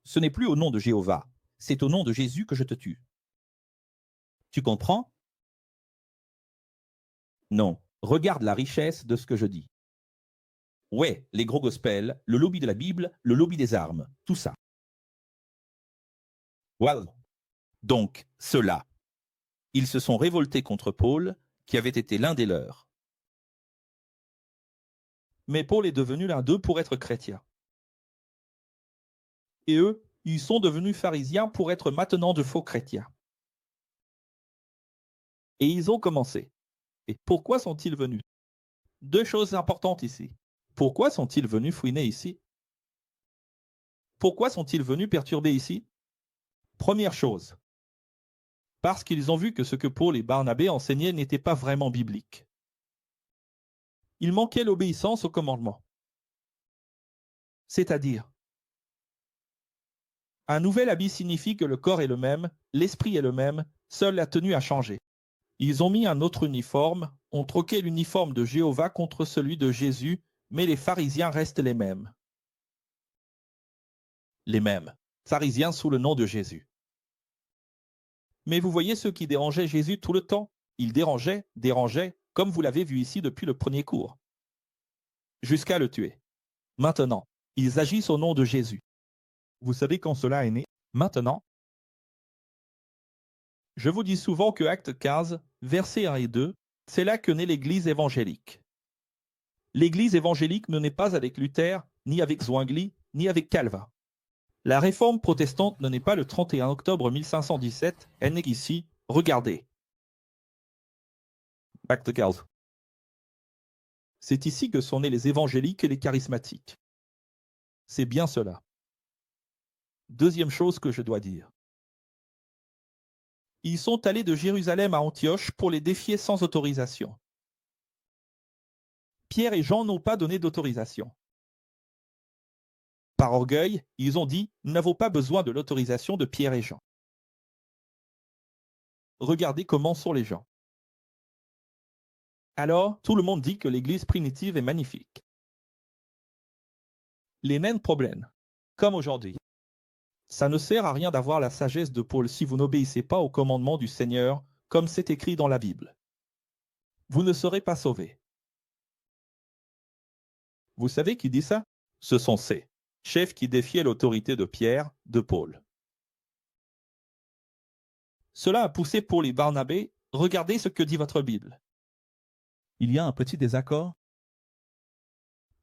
Ce n'est plus au nom de Jéhovah, c'est au nom de Jésus que je te tue. Tu comprends? Non, regarde la richesse de ce que je dis. Ouais, les gros gospels, le lobby de la Bible, le lobby des armes, tout ça. Voilà. Donc, ceux-là, ils se sont révoltés contre Paul, qui avait été l'un des leurs. Mais Paul est devenu l'un d'eux pour être chrétien. Et eux, ils sont devenus pharisiens pour être maintenant de faux chrétiens. Et ils ont commencé. Et pourquoi sont-ils venus? Deux choses importantes ici. Pourquoi sont-ils venus fouiner ici? Pourquoi sont-ils venus perturber ici? Première chose, parce qu'ils ont vu que ce que Paul et Barnabé enseignaient n'était pas vraiment biblique. Il manquait l'obéissance au commandement. C'est-à-dire, un nouvel habit signifie que le corps est le même, l'esprit est le même, seule la tenue a changé. Ils ont mis un autre uniforme, ont troqué l'uniforme de Jéhovah contre celui de Jésus, mais les pharisiens restent les mêmes. Les mêmes. pharisiens sous le nom de Jésus. Mais vous voyez ceux qui dérangeaient Jésus tout le temps. Ils dérangeaient, comme vous l'avez vu ici depuis le premier cours, jusqu'à le tuer. Maintenant, ils agissent au nom de Jésus. Vous savez quand cela est né? Maintenant, je vous dis souvent que Acte 15, versets 1 et 2, c'est là que naît l'Église évangélique. L'Église évangélique ne naît pas avec Luther, ni avec Zwingli, ni avec Calvin. La réforme protestante ne naît pas le 31 octobre 1517, elle naît ici, regardez. Acte 15. C'est ici que sont nés les évangéliques et les charismatiques. C'est bien cela. Deuxième chose que je dois dire. Ils sont allés de Jérusalem à Antioche pour les défier sans autorisation. Pierre et Jean n'ont pas donné d'autorisation. Par orgueil, ils ont dit « Nous n'avons pas besoin de l'autorisation de Pierre et Jean ». Regardez comment sont les gens. Alors, tout le monde dit que l'Église primitive est magnifique. Les mêmes problèmes, comme aujourd'hui. Ça ne sert à rien d'avoir la sagesse de Paul si vous n'obéissez pas au commandement du Seigneur, comme c'est écrit dans la Bible. Vous ne serez pas sauvés. Vous savez qui dit ça? Ce sont ces chefs qui défiaient l'autorité de Pierre, de Paul. Cela a poussé Paul et Barnabé. Regardez ce que dit votre Bible. Il y a un petit désaccord.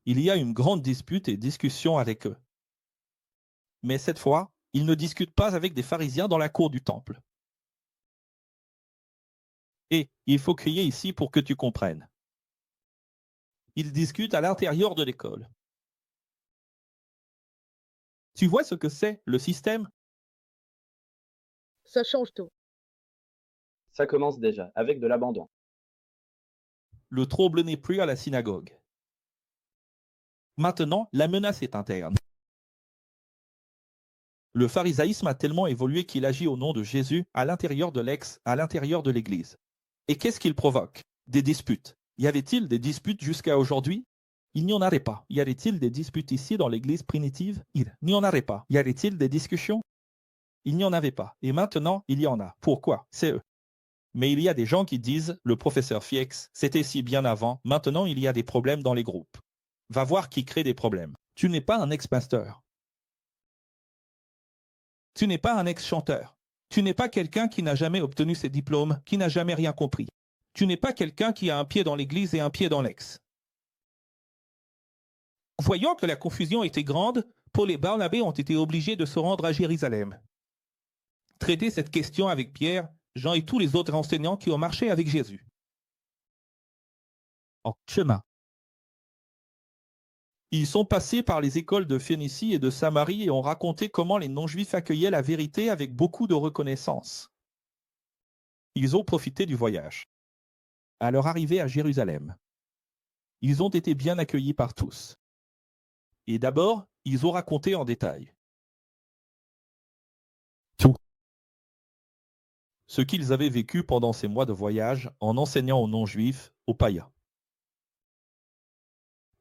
Il y a une grande dispute et discussion avec eux. Mais cette fois, ils ne discutent pas avec des pharisiens dans la cour du temple. Et il faut crier ici pour que tu comprennes. Ils discutent à l'intérieur de l'école. Tu vois ce que c'est, le système? Ça change tout. Ça commence déjà, avec de l'abandon. Le trouble n'est plus à la synagogue. Maintenant, la menace est interne. Le pharisaïsme a tellement évolué qu'il agit au nom de Jésus à l'intérieur de l'Église. Et qu'est-ce qu'il provoque? Des disputes. Y avait-il des disputes jusqu'à aujourd'hui? Il n'y en aurait pas. Y avait-il des disputes ici dans l'Église primitive? Il n'y en aurait pas. Y avait-il des discussions? Il n'y en avait pas. Et maintenant, il y en a. Pourquoi? C'est eux. Mais il y a des gens qui disent, le professeur Fiex, c'était si bien avant, maintenant il y a des problèmes dans les groupes. Va voir qui crée des problèmes. Tu n'es pas un ex-pasteur. Tu n'es pas un ex-chanteur. Tu n'es pas quelqu'un qui n'a jamais obtenu ses diplômes, qui n'a jamais rien compris. Tu n'es pas quelqu'un qui a un pied dans l'église et un pied dans l'ex. Voyant que la confusion était grande, Paul et Barnabé ont été obligés de se rendre à Jérusalem. Traiter cette question avec Pierre, Jean et tous les autres enseignants qui ont marché avec Jésus. En chemin. Ils sont passés par les écoles de Phénicie et de Samarie et ont raconté comment les non-juifs accueillaient la vérité avec beaucoup de reconnaissance. Ils ont profité du voyage. À leur arrivée à Jérusalem, ils ont été bien accueillis par tous. Et d'abord, ils ont raconté en détail tout ce qu'ils avaient vécu pendant ces mois de voyage en enseignant aux non-juifs, aux païens.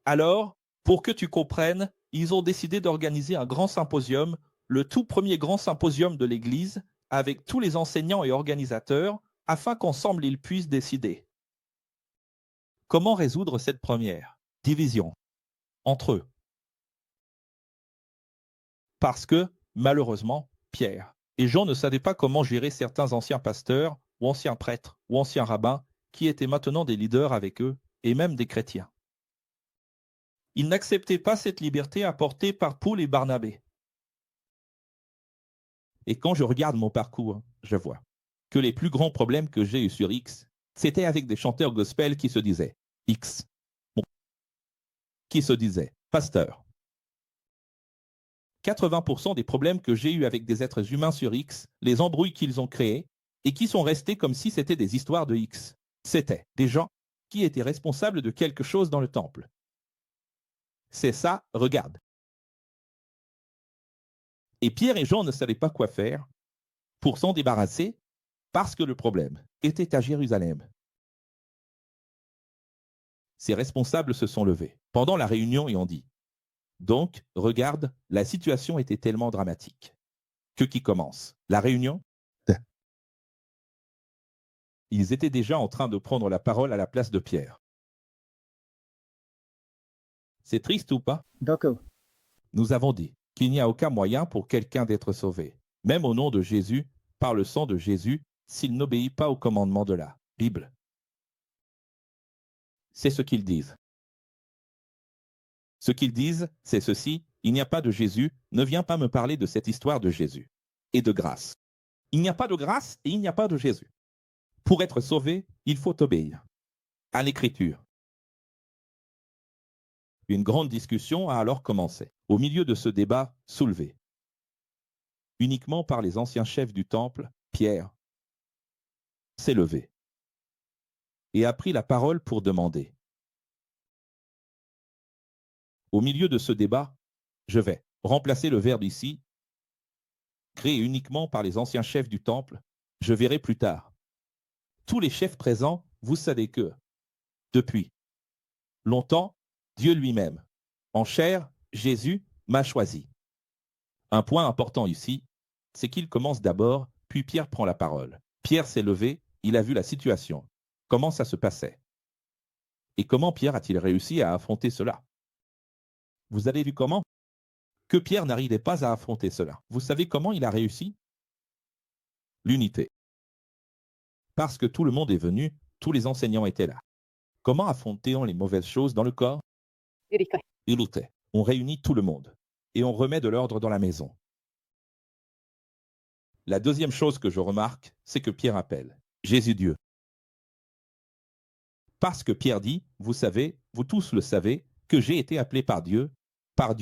Alors, pour que tu comprennes, ils ont décidé d'organiser un grand symposium, le tout premier grand symposium de l'Église, avec tous les enseignants et organisateurs, afin qu'ensemble ils puissent décider. Comment résoudre cette première division entre eux? Parce que, malheureusement, Pierre et Jean ne savaient pas comment gérer certains anciens pasteurs, ou anciens prêtres, ou anciens rabbins, qui étaient maintenant des leaders avec eux, et même des chrétiens. Ils n'acceptaient pas cette liberté apportée par Paul et Barnabé. Et quand je regarde mon parcours, je vois que les plus grands problèmes que j'ai eus sur X, c'était avec des chanteurs gospel qui se disaient X, qui se disaient pasteur. 80% des problèmes que j'ai eus avec des êtres humains sur X, les embrouilles qu'ils ont créés, et qui sont restés comme si c'était des histoires de X, c'était des gens qui étaient responsables de quelque chose dans le temple. C'est ça, regarde. Et Pierre et Jean ne savaient pas quoi faire pour s'en débarrasser parce que le problème était à Jérusalem. Ces responsables se sont levés pendant la réunion et ont dit « Donc, regarde, la situation était tellement dramatique Que qui commence? La réunion? Ils étaient déjà en train de prendre la parole à la place de Pierre. C'est triste ou pas? D'accord. Nous avons dit qu'il n'y a aucun moyen pour quelqu'un d'être sauvé, même au nom de Jésus, par le sang de Jésus, s'il n'obéit pas au commandement de la Bible. C'est ce qu'ils disent. Ce qu'ils disent, c'est ceci: il n'y a pas de Jésus, ne viens pas me parler de cette histoire de Jésus et de grâce. Il n'y a pas de grâce et il n'y a pas de Jésus. Pour être sauvé, il faut obéir à l'Écriture. Une grande discussion a alors commencé, au milieu de ce débat soulevé uniquement par les anciens chefs du temple. Pierre s'est levé et a pris la parole pour demander. Au milieu de ce débat, je vais remplacer le verbe ici, créé uniquement par les anciens chefs du temple. Je verrai plus tard. Tous les chefs présents, vous savez que, depuis longtemps, Dieu lui-même, en chair, Jésus, m'a choisi. Un point important ici, c'est qu'il commence d'abord, puis Pierre prend la parole. Pierre s'est levé, il a vu la situation. Comment ça se passait? Et comment Pierre a-t-il réussi à affronter cela? Vous avez vu comment? Que Pierre n'arrivait pas à affronter cela. Vous savez comment il a réussi? L'unité. Parce que tout le monde est venu, tous les enseignants étaient là. Comment affronter-on les mauvaises choses dans le corps? Unité. On réunit tout le monde et on remet de l'ordre dans la maison. La deuxième chose que je remarque, c'est que Pierre appelle Jésus Dieu. Parce que Pierre dit, vous savez, vous tous le savez, que j'ai été appelé par Dieu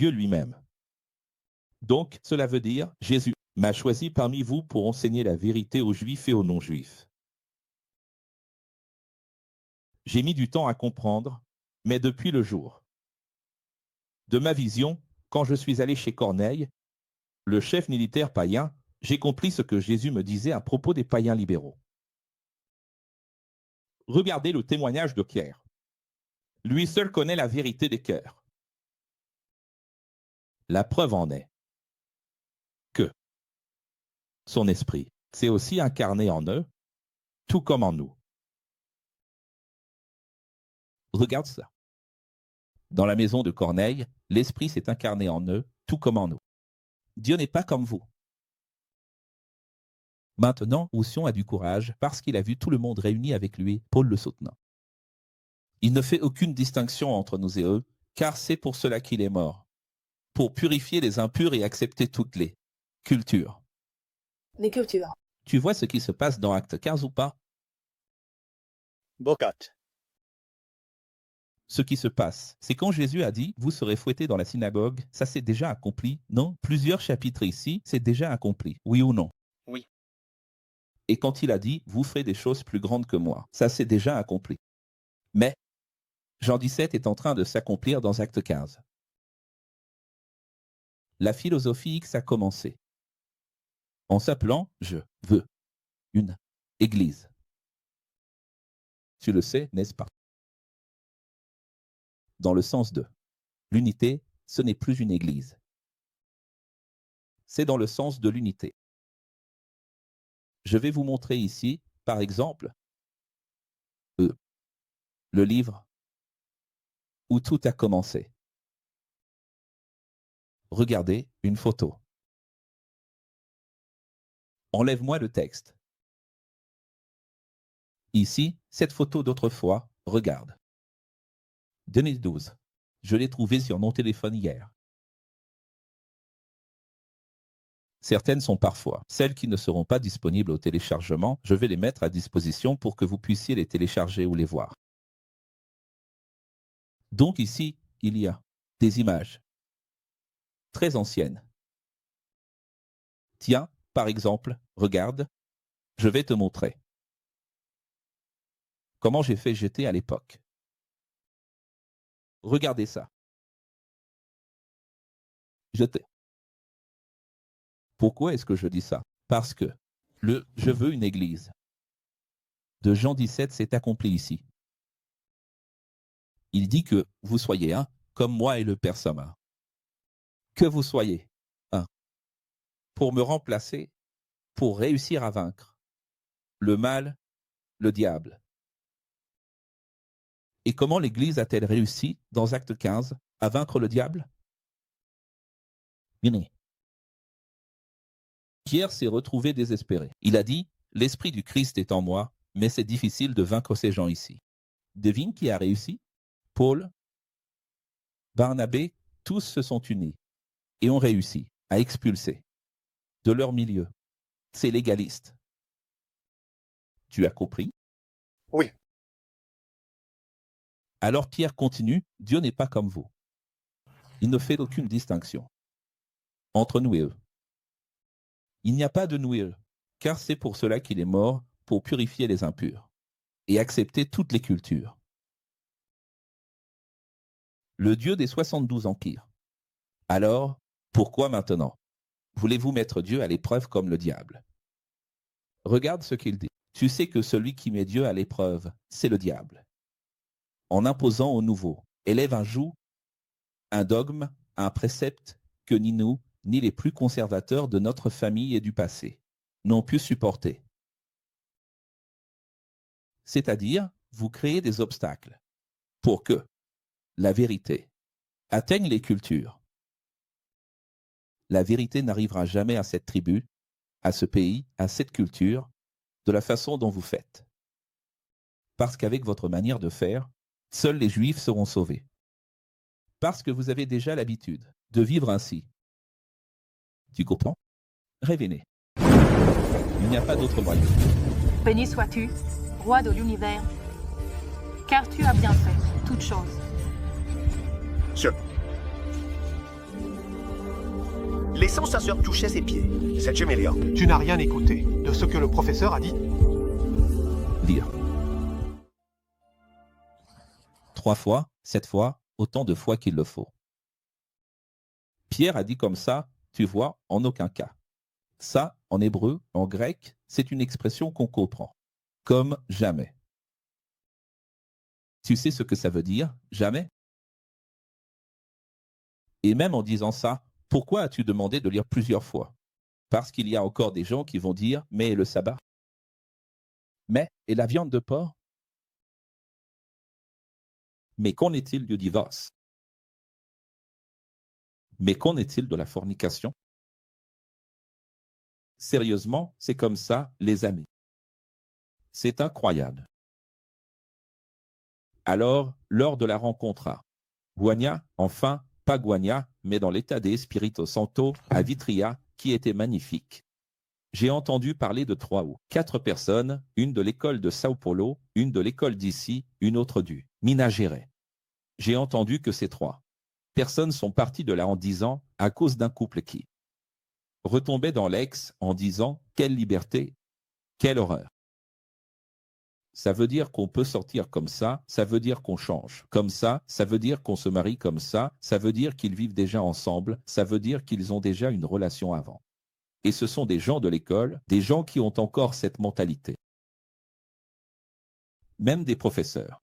lui-même. Donc, cela veut dire, Jésus m'a choisi parmi vous pour enseigner la vérité aux Juifs et aux non-Juifs. J'ai mis du temps à comprendre, mais depuis le jour de ma vision, quand je suis allé chez Corneille, le chef militaire païen, j'ai compris ce que Jésus me disait à propos des païens libéraux. Regardez le témoignage de Pierre. Lui seul connaît la vérité des cœurs. La preuve en est que son esprit s'est aussi incarné en eux, tout comme en nous. Regarde ça. Dans la maison de Corneille, l'esprit s'est incarné en eux, tout comme en nous. Dieu n'est pas comme vous. Maintenant, Oussion a du courage parce qu'il a vu tout le monde réuni avec lui, Paul le soutenant. Il ne fait aucune distinction entre nous et eux, car c'est pour cela qu'il est mort, pour purifier les impurs et accepter toutes les cultures. Les cultures. Tu vois ce qui se passe dans Acte 15 ou pas? Bocat. Ce qui se passe, c'est quand Jésus a dit « Vous serez fouettés dans la synagogue », ça c'est déjà accompli, non? Plusieurs chapitres ici, c'est déjà accompli, oui ou non? Oui. Et quand il a dit « Vous ferez des choses plus grandes que moi », ça c'est déjà accompli. Mais Jean 17 est en train de s'accomplir dans Acte 15. La philosophie X a commencé en s'appelant « Je veux une église ». Tu le sais, n'est-ce pas? Dans le sens de l'unité, ce n'est plus une église. C'est dans le sens de l'unité. Je vais vous montrer ici, par exemple, le livre où tout a commencé. Regardez une photo. Enlève-moi le texte. Ici, cette photo d'autrefois, regarde. 2012. Je l'ai trouvée sur mon téléphone hier. Certaines sont parfois. Celles qui ne seront pas disponibles au téléchargement, je vais les mettre à disposition pour que vous puissiez les télécharger ou les voir. Donc ici, il y a des images très anciennes. Tiens, par exemple, regarde, je vais te montrer comment j'ai fait jeter à l'époque. Regardez ça. Jeter. Pourquoi est-ce que je dis ça? Parce que le « je veux une église » de Jean 17 s'est accompli ici. Il dit que vous soyez un, comme moi et le Père Sama. Que vous soyez un. pour me remplacer, pour réussir à vaincre le mal, le diable. Et comment l'Église a-t-elle réussi, dans Acte 15, à vaincre le diable? Bien. Pierre s'est retrouvé désespéré. Il a dit, « L'Esprit du Christ est en moi, mais c'est difficile de vaincre ces gens ici. » Devine qui a réussi? Paul, Barnabé, tous se sont unis et ont réussi à expulser de leur milieu ces légalistes. Tu as compris? Oui. Alors Pierre continue, « Dieu n'est pas comme vous. Il ne fait aucune distinction entre nous et eux. Il n'y a pas de nous et eux, car c'est pour cela qu'il est mort, pour purifier les impurs et accepter toutes les cultures. Le Dieu des 72 empires. Alors, pourquoi maintenant voulez-vous mettre Dieu à l'épreuve comme le diable? Regarde ce qu'il dit. Tu sais que celui qui met Dieu à l'épreuve, c'est le diable. En imposant au nouveau, élève un joug, un dogme, un précepte que ni nous, ni les plus conservateurs de notre famille et du passé n'ont pu supporter. C'est-à-dire, vous créez des obstacles pour que la vérité atteigne les cultures. La vérité n'arrivera jamais à cette tribu, à ce pays, à cette culture, de la façon dont vous faites. Parce qu'avec votre manière de faire, seuls les Juifs seront sauvés. Parce que vous avez déjà l'habitude de vivre ainsi. Tu comprends? Révéné. Il n'y a pas d'autre moyen. Béni sois-tu, roi de l'univers, car tu as bien fait toutes choses. Laissant sa sœur toucher ses pieds. Cette gemellia. Tu n'as rien écouté de ce que le professeur a dit? Lire. 3 fois, 7 fois, autant de fois qu'il le faut. Pierre a dit comme ça, tu vois, en aucun cas. Ça, en hébreu, en grec, c'est une expression qu'on comprend. Comme jamais. Tu sais ce que ça veut dire, jamais? Et même en disant ça, pourquoi as-tu demandé de lire plusieurs fois? Parce qu'il y a encore des gens qui vont dire, mais le sabbat? Mais, et la viande de porc? Mais qu'en est-il du divorce? Mais qu'en est-il de la fornication? Sérieusement, c'est comme ça, les amis. C'est incroyable. Alors, lors de la rencontre à Guagna, enfin, pas Guagna, mais dans l'état des Espírito Santo, à Vitria, qui était magnifique. J'ai entendu parler de 3 ou 4 personnes, une de l'école de Sao Paulo, une de l'école d'ici, une autre du Minas Gerais. J'ai entendu que ces 3 personnes sont parties de là en disant, à cause d'un couple qui retombait dans l'ex en disant, quelle liberté, quelle horreur. Ça veut dire qu'on peut sortir comme ça veut dire qu'on change comme ça veut dire qu'on se marie comme ça veut dire qu'ils vivent déjà ensemble, ça veut dire qu'ils ont déjà une relation avant. Et ce sont des gens de l'école, des gens qui ont encore cette mentalité. Même des professeurs.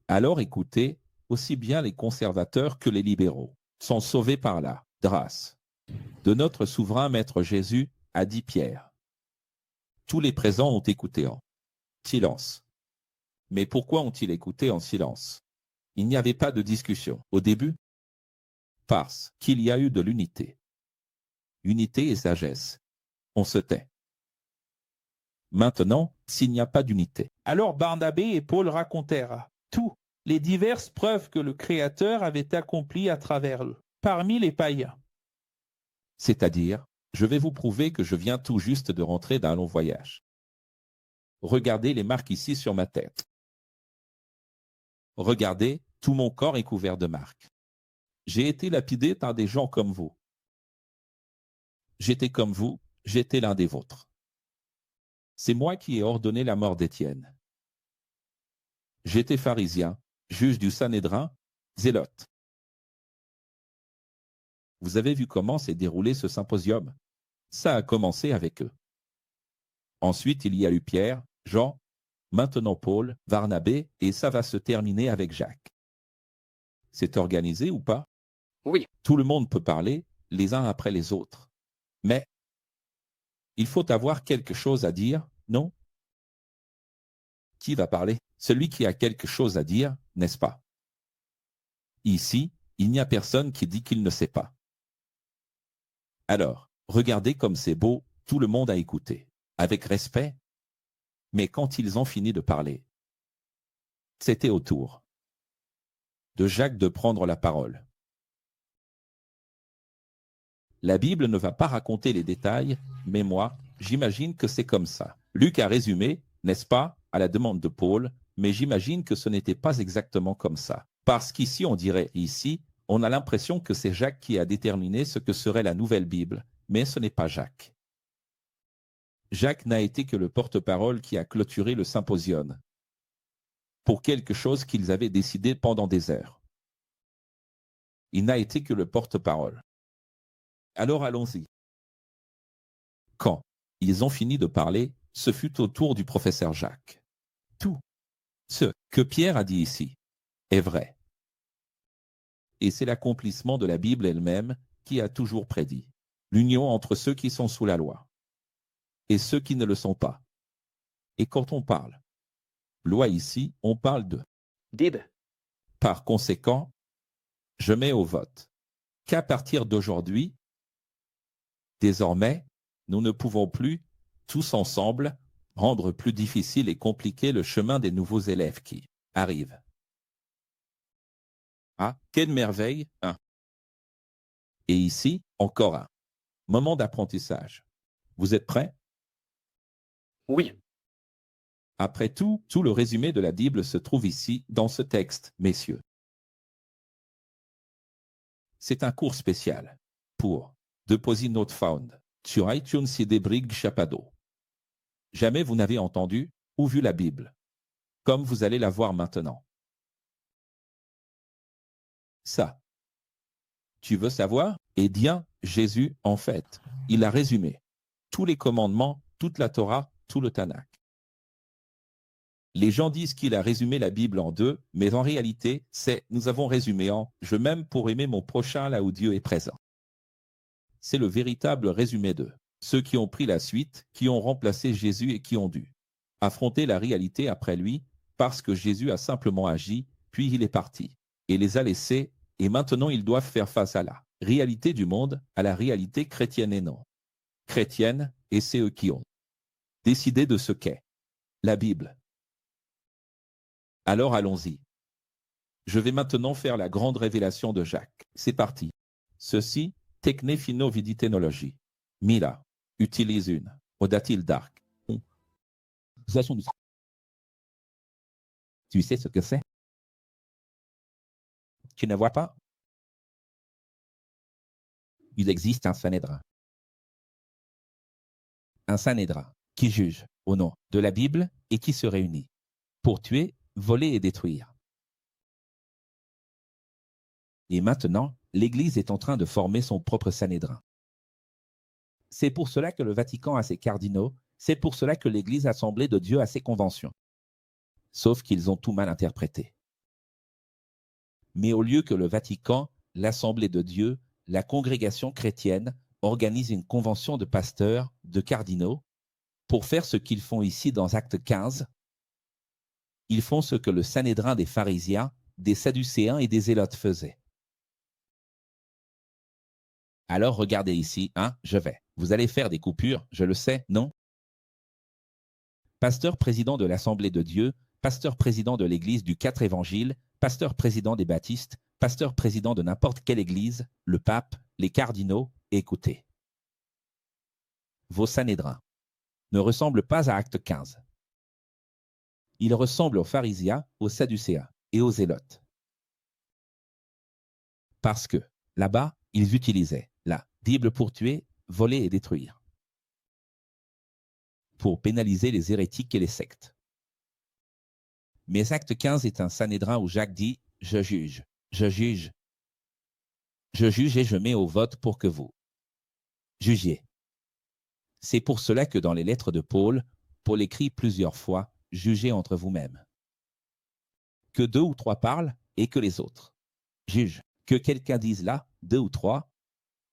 Alors écoutez, aussi bien les conservateurs que les libéraux sont sauvés par la grâce de notre souverain Maître Jésus, a dit Pierre. Tous les présents ont écouté en silence. Mais pourquoi ont-ils écouté en silence? Il n'y avait pas de discussion au début. Parce qu'il y a eu de l'unité. Unité et sagesse. On se tait. Maintenant, s'il n'y a pas d'unité. Alors Barnabé et Paul racontèrent tout, les diverses preuves que le Créateur avait accomplies à travers eux, parmi les païens. C'est-à-dire, je vais vous prouver que je viens tout juste de rentrer d'un long voyage. Regardez les marques ici sur ma tête. Regardez, tout mon corps est couvert de marques. J'ai été lapidé par des gens comme vous. J'étais comme vous, j'étais l'un des vôtres. C'est moi qui ai ordonné la mort d'Étienne. J'étais pharisien, juge du Sanhédrin, zélote. Vous avez vu comment s'est déroulé ce symposium? Ça a commencé avec eux. Ensuite, il y a eu Pierre, Jean, maintenant Paul, Barnabé, et ça va se terminer avec Jacques. C'est organisé ou pas? Oui. Tout le monde peut parler, les uns après les autres. Mais il faut avoir quelque chose à dire, non? Qui va parler? Celui qui a quelque chose à dire, n'est-ce pas? Ici, il n'y a personne qui dit qu'il ne sait pas. Alors, regardez comme c'est beau, tout le monde a écouté, avec respect. Mais quand ils ont fini de parler, c'était au tour de Jacques de prendre la parole. La Bible ne va pas raconter les détails, mais moi, j'imagine que c'est comme ça. Luc a résumé, n'est-ce pas, à la demande de Paul, mais j'imagine que ce n'était pas exactement comme ça. Parce qu'ici, on dirait ici, on a l'impression que c'est Jacques qui a déterminé ce que serait la nouvelle Bible, mais ce n'est pas Jacques. Jacques n'a été que le porte-parole qui a clôturé le symposium pour quelque chose qu'ils avaient décidé pendant des heures. Il n'a été que le porte-parole. Alors allons-y. Quand ils ont fini de parler, ce fut au tour du professeur Jacques. Tout ce que Pierre a dit ici est vrai. Et c'est l'accomplissement de la Bible elle-même qui a toujours prédit l'union entre ceux qui sont sous la loi et ceux qui ne le sont pas. Et quand on parle loi ici, on parle de Dib. Par conséquent, je mets au vote qu'à partir d'aujourd'hui, désormais, nous ne pouvons plus, tous ensemble, rendre plus difficile et compliqué le chemin des nouveaux élèves qui arrivent. Ah, quelle merveille, hein. Et ici, encore un moment d'apprentissage. Vous êtes prêts? Oui. Après tout le résumé de la Bible se trouve ici, dans ce texte, messieurs. C'est un cours spécial pour Deposit Not Found sur iTunes et des briques Chapado. Jamais vous n'avez entendu ou vu la Bible, comme vous allez la voir maintenant. Ça. Tu veux savoir? Eh bien, Jésus, en fait, il a résumé tous les commandements, toute la Torah, tout le Tanakh. Les gens disent qu'il a résumé la Bible en deux, mais en réalité, c'est « nous avons résumé en « je m'aime pour aimer mon prochain là où Dieu est présent ». C'est le véritable résumé de ceux qui ont pris la suite, qui ont remplacé Jésus et qui ont dû affronter la réalité après lui, parce que Jésus a simplement agi, puis il est parti, et les a laissés, et maintenant ils doivent faire face à la réalité du monde, à la réalité chrétienne et non chrétienne, et c'est eux qui ont décidé de ce qu'est la Bible. Alors allons-y. Je vais maintenant faire la grande révélation de Jacques. C'est parti. Ceci, techne fino viditenologie. Mila, utilise une. Odatil dark. Tu sais ce que c'est? Tu ne vois pas? Il existe un Sanhédrin. Un Sanhédrin qui juge au nom de la Bible et qui se réunit pour tuer, voler et détruire. Et maintenant, l'Église est en train de former son propre Sanhédrin. C'est pour cela que le Vatican a ses cardinaux, c'est pour cela que l'Église assemblée de Dieu a ses conventions. Sauf qu'ils ont tout mal interprété. Mais au lieu que le Vatican, l'Assemblée de Dieu, la congrégation chrétienne organise une convention de pasteurs, de cardinaux, pour faire ce qu'ils font ici dans Acte 15, ils font ce que le Sanhédrin des pharisiens, des sadducéens et des zélotes faisait. Alors regardez ici, je vais. Vous allez faire des coupures, je le sais, non? Pasteur président de l'Assemblée de Dieu, pasteur président de l'Église du 4 Évangile, pasteur président des baptistes, pasteur président de n'importe quelle église, le pape, les cardinaux, écoutez. Vos Sanhédrins ne ressemblent pas à Acte 15. Ils ressemblent aux pharisiens, aux sadducéens et aux zélotes. Parce que, là-bas, ils utilisaient la Bible pour tuer, voler et détruire. Pour pénaliser les hérétiques et les sectes. Mais Acte 15 est un Sanhédrin où Jacques dit « Je juge, je juge. Je juge et je mets au vote pour que vous jugiez. » C'est pour cela que dans les lettres de Paul, Paul écrit plusieurs fois « Jugez entre vous-mêmes. » Que 2 ou 3 parlent et que les autres jugent. Que quelqu'un dise là, 2 ou 3,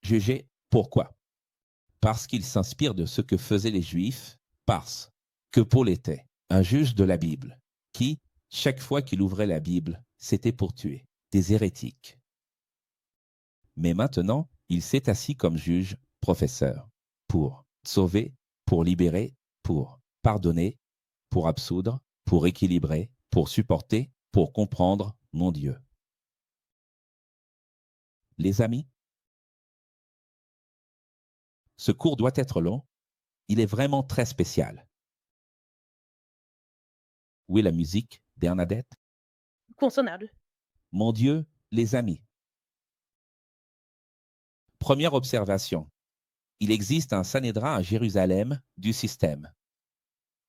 Juger, pourquoi? Parce qu'il s'inspire de ce que faisaient les Juifs, parce que Paul était un juge de la Bible, qui, chaque fois qu'il ouvrait la Bible, c'était pour tuer des hérétiques. Mais maintenant, il s'est assis comme juge, professeur, pour sauver, pour libérer, pour pardonner, pour absoudre, pour équilibrer, pour supporter, pour comprendre, mon Dieu. Les amis, ce cours doit être long. Il est vraiment très spécial. Où est la musique, Bernadette? Consonnable. Mon Dieu, les amis. Première observation. Il existe un Sanhédrin à Jérusalem du système.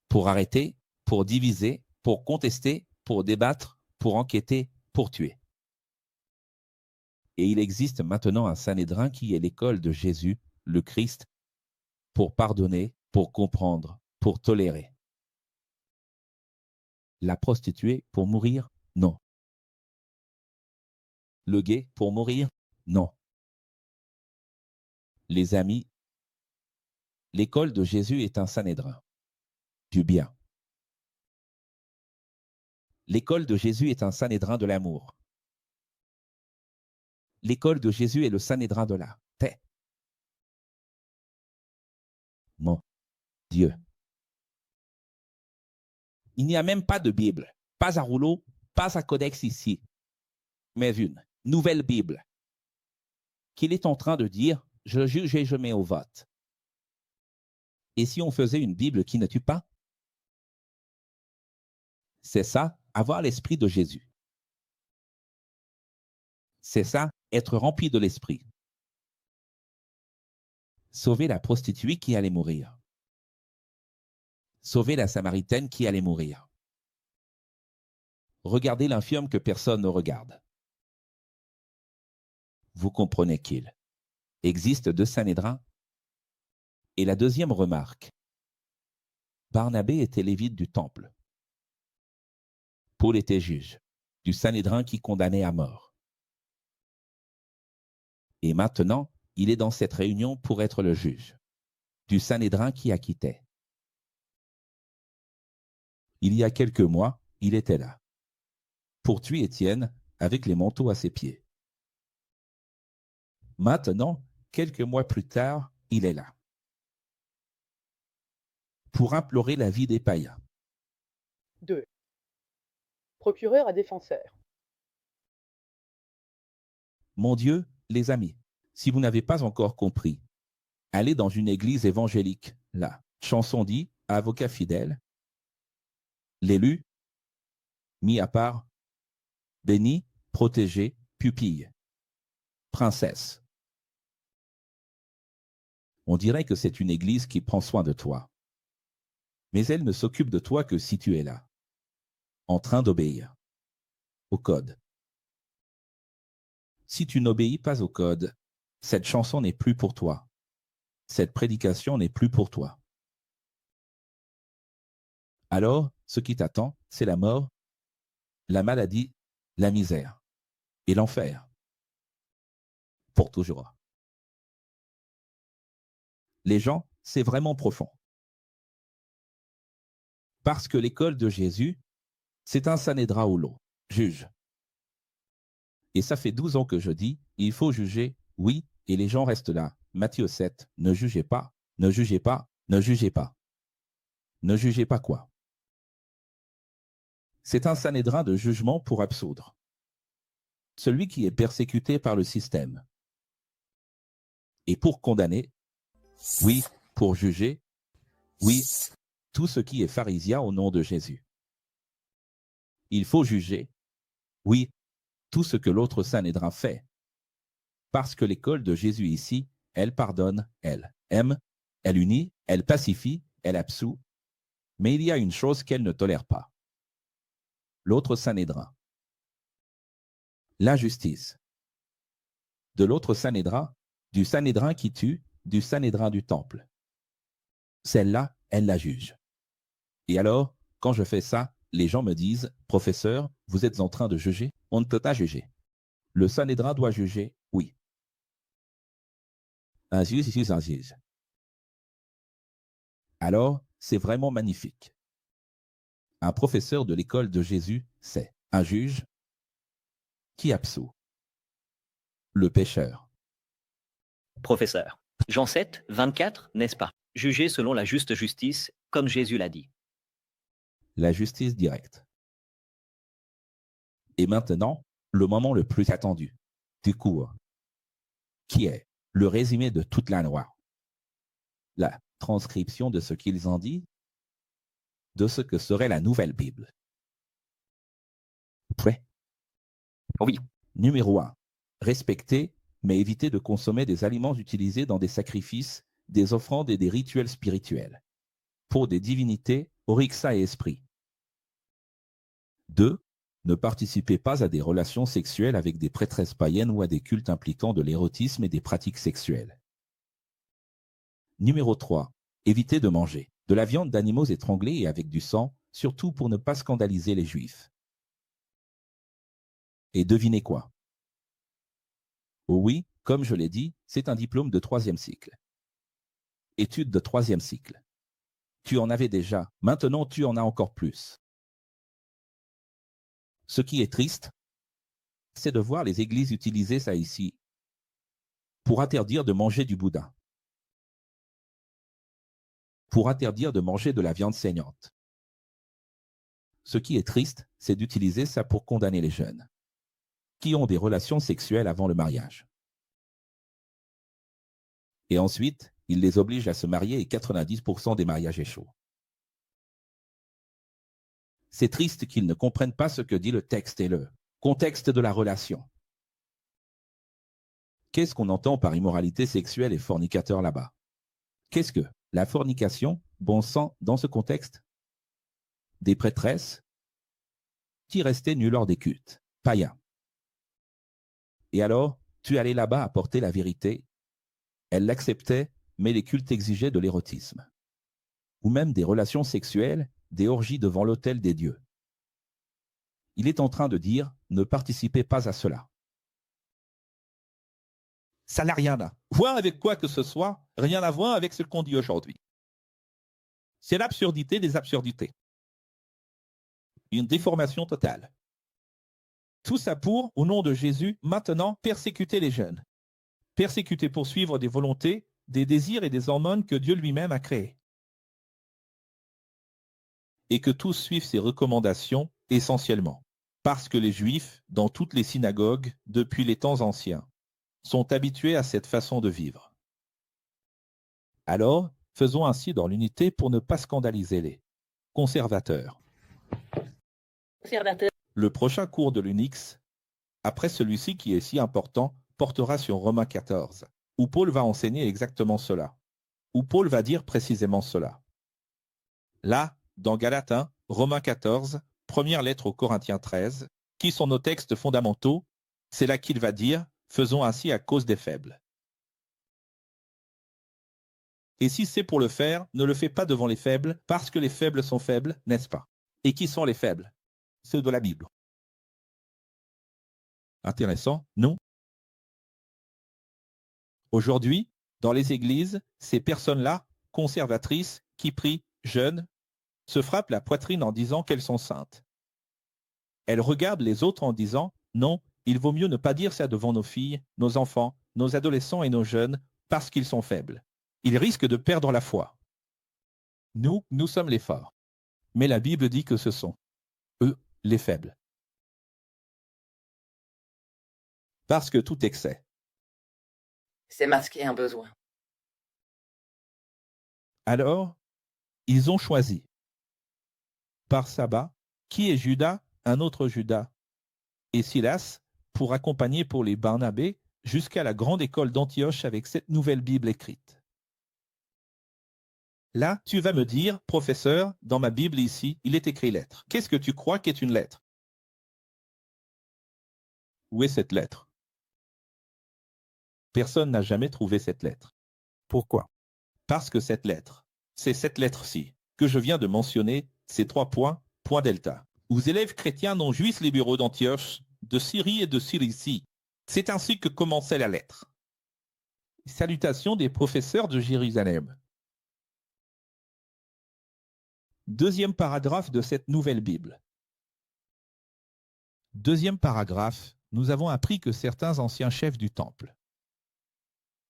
Pour arrêter, pour diviser, pour contester, pour débattre, pour enquêter, pour tuer. Et il existe maintenant un Sanhédrin qui est l'école de Jésus, le Christ, pour pardonner, pour comprendre, pour tolérer. La prostituée pour mourir? Non. Le gay pour mourir? Non. Les amis, l'école de Jésus est un Sanhédrin. Du bien. L'école de Jésus est un Sanhédrin de l'amour. L'école de Jésus est le Sanhédrin de la paix. Mon Dieu. Il n'y a même pas de Bible, pas à rouleau, pas à codex ici, mais une nouvelle Bible qu'il est en train de dire « Je juge et je mets au vote ». Et si on faisait une Bible qui ne tue pas? C'est ça, avoir l'esprit de Jésus. C'est ça, être rempli de l'esprit. Sauver la prostituée qui allait mourir. Sauver la Samaritaine qui allait mourir. Regardez l'infirme que personne ne regarde. Vous comprenez qu'il existe deux Sanhédrins? Et la deuxième remarque. Barnabé était lévite du temple. Paul était juge, du Sanhédrin qui condamnait à mort. Et maintenant, il est dans cette réunion pour être le juge, du Sanhédrin qui acquittait. Il y a quelques mois, il était là, pour tuer Étienne avec les manteaux à ses pieds. Maintenant, quelques mois plus tard, il est là, pour implorer la vie des païens. 2. Procureur à défenseur. Mon Dieu, les amis, si vous n'avez pas encore compris, allez dans une église évangélique, là. Chanson dit, avocat fidèle, l'élu, mis à part, béni, protégé, pupille, princesse. On dirait que c'est une église qui prend soin de toi. Mais elle ne s'occupe de toi que si tu es là, en train d'obéir au code. Si tu n'obéis pas au code, cette chanson n'est plus pour toi. Cette prédication n'est plus pour toi. Alors, ce qui t'attend, c'est la mort, la maladie, la misère et l'enfer. Pour toujours. Les gens, c'est vraiment profond. Parce que l'école de Jésus, c'est un Sanhédrin ou l'eau, juge. Et ça fait 12 ans que je dis, il faut juger, oui, et les gens restent là. Matthieu 7, ne jugez pas, ne jugez pas, ne jugez pas. Ne jugez pas quoi? C'est un Sanhédrin de jugement pour absoudre. Celui qui est persécuté par le système. Et pour condamner, oui, pour juger, oui, tout ce qui est pharisien au nom de Jésus. Il faut juger, oui, tout ce que l'autre Sanhédrin fait. Parce que l'école de Jésus ici, elle pardonne, elle aime, elle unit, elle pacifie, elle absout. Mais il y a une chose qu'elle ne tolère pas. L'autre Sanhédrin. L'injustice. De l'autre Sanhédrin, du Sanhédrin qui tue, du Sanhédrin du temple. Celle-là, elle la juge. Et alors, quand je fais ça, les gens me disent, « Professeur, vous êtes en train de juger ?» On ne peut pas juger. Le Sanhédrin doit juger, oui. Un juge. Alors, c'est vraiment magnifique. Un professeur de l'école de Jésus, c'est un juge qui absout le pécheur. Professeur. Jean 7, 24, n'est-ce pas? Jugez selon la juste justice, comme Jésus l'a dit. La justice directe. Et maintenant, le moment le plus attendu du cours, qui est le résumé de toute la loi. La transcription de ce qu'ils ont dit, de ce que serait la nouvelle Bible. Prêt? Oui. Numéro 1. Respecter, mais éviter de consommer des aliments utilisés dans des sacrifices, des offrandes et des rituels spirituels, pour des divinités, orixa et esprit. 2. Ne participez pas à des relations sexuelles avec des prêtresses païennes ou à des cultes impliquant de l'érotisme et des pratiques sexuelles. Numéro 3. Évitez de manger de la viande d'animaux étranglés et avec du sang, surtout pour ne pas scandaliser les Juifs. Et devinez quoi? Oh oui, comme je l'ai dit, c'est un diplôme de 3e cycle. Études de 3e cycle. Tu en avais déjà, maintenant tu en as encore plus. Ce qui est triste, c'est de voir les églises utiliser ça ici pour interdire de manger du boudin, pour interdire de manger de la viande saignante. Ce qui est triste, c'est d'utiliser ça pour condamner les jeunes qui ont des relations sexuelles avant le mariage. Et ensuite, ils les obligent à se marier et 90% des mariages échouent. C'est triste qu'ils ne comprennent pas ce que dit le texte et le contexte de la relation. Qu'est-ce qu'on entend par immoralité sexuelle et fornicateur là-bas? Qu'est-ce que la fornication, bon sang, dans ce contexte? Des prêtresses qui restaient nues lors des cultes, païens. Et alors, tu allais là-bas apporter la vérité. Elles l'acceptaient, mais les cultes exigeaient de l'érotisme. Ou même des relations sexuelles, des orgies devant l'autel des dieux. Il est en train de dire, ne participez pas à cela. Ça n'a rien à voir avec quoi que ce soit, rien à voir avec ce qu'on dit aujourd'hui. C'est l'absurdité des absurdités. Une déformation totale. Tout ça pour, au nom de Jésus, maintenant persécuter les jeunes. Persécuter pour suivre des volontés, des désirs et des hormones que Dieu lui-même a créés. Et que tous suivent ses recommandations essentiellement. Parce que les Juifs, dans toutes les synagogues, depuis les temps anciens, sont habitués à cette façon de vivre. Alors, faisons ainsi dans l'unité pour ne pas scandaliser les conservateurs. Le prochain cours de l'Unix, après celui-ci qui est si important, portera sur Romains 14, où Paul va enseigner exactement cela, où Paul va dire précisément cela. Là, dans Galates 1, Romains 14, première lettre aux Corinthiens 13, qui sont nos textes fondamentaux, c'est là qu'il va dire « Faisons ainsi à cause des faibles ». Et si c'est pour le faire, ne le fais pas devant les faibles, parce que les faibles sont faibles, n'est-ce pas? Et qui sont les faibles? Ceux de la Bible. Intéressant, non? Aujourd'hui, dans les églises, ces personnes-là, conservatrices, qui prient, jeûnent, se frappent la poitrine en disant qu'elles sont saintes. Elles regardent les autres en disant « Non, il vaut mieux ne pas dire ça devant nos filles, nos enfants, nos adolescents et nos jeunes, parce qu'ils sont faibles. Ils risquent de perdre la foi. Nous sommes les forts. Mais la Bible dit que ce sont eux, les faibles. Parce que tout excès. C'est masquer un besoin. Alors, ils ont choisi, par sabbat, qui est Judas, un autre Judas, et Silas, pour accompagner pour les Barnabés jusqu'à la grande école d'Antioche avec cette nouvelle Bible écrite. Là, tu vas me dire, professeur, dans ma Bible ici, il est écrit lettre. Qu'est-ce que tu crois qu'est une lettre? Où est cette lettre? Personne n'a jamais trouvé cette lettre. Pourquoi? Parce que cette lettre, c'est cette lettre-ci, que je viens de mentionner, ces 3 points, point delta. Aux élèves chrétiens non juifs les bureaux d'Antioche, de Syrie et de Cilicie. C'est ainsi que commençait la lettre. Salutations des professeurs de Jérusalem. Deuxième paragraphe de cette nouvelle Bible. Deuxième paragraphe, nous avons appris que certains anciens chefs du temple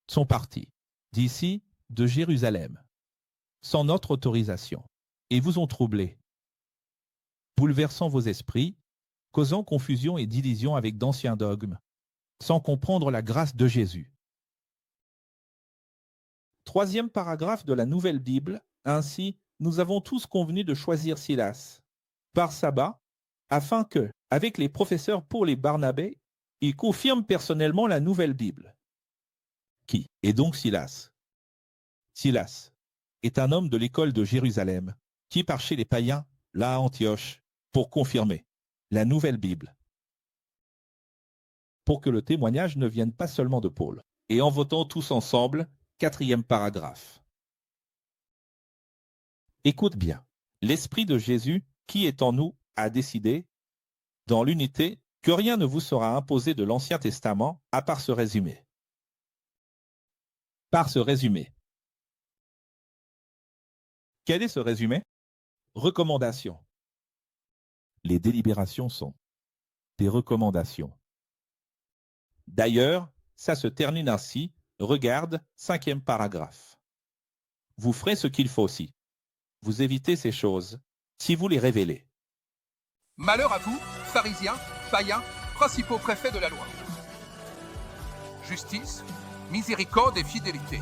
sont partis d'ici, de Jérusalem, sans notre autorisation, et vous ont troublés, bouleversant vos esprits, causant confusion et division avec d'anciens dogmes, sans comprendre la grâce de Jésus. Troisième paragraphe de la Nouvelle Bible, ainsi, nous avons tous convenu de choisir Silas, Barsabas, afin que, avec les professeurs Paul et Barnabé, ils confirment personnellement la Nouvelle Bible. Qui est donc Silas? Silas est un homme de l'école de Jérusalem, qui part chez les païens, là à Antioche, pour confirmer la Nouvelle Bible. Pour que le témoignage ne vienne pas seulement de Paul. Et en votant tous ensemble, quatrième paragraphe. Écoute bien. L'Esprit de Jésus, qui est en nous, a décidé, dans l'unité, que rien ne vous sera imposé de l'Ancien Testament à part ce résumé. Par ce résumé. Quel est ce résumé? Recommandations. Les délibérations sont des recommandations. D'ailleurs, ça se termine ainsi. Regarde, cinquième paragraphe. Vous ferez ce qu'il faut aussi. Vous évitez ces choses, si vous les révélez. Malheur à vous, pharisiens, païens, principaux préfets de la loi. Justice, miséricorde et fidélité.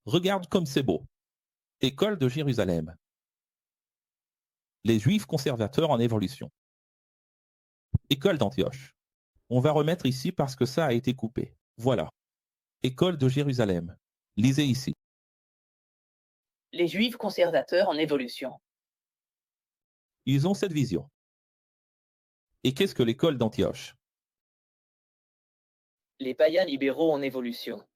Regarde comme c'est beau. École de Jérusalem. Les Juifs conservateurs en évolution. École d'Antioche. On va remettre ici parce que ça a été coupé. Voilà. École de Jérusalem. Lisez ici. Les Juifs conservateurs en évolution. Ils ont cette vision. Et qu'est-ce que l'école d'Antioche? Les païens libéraux en évolution.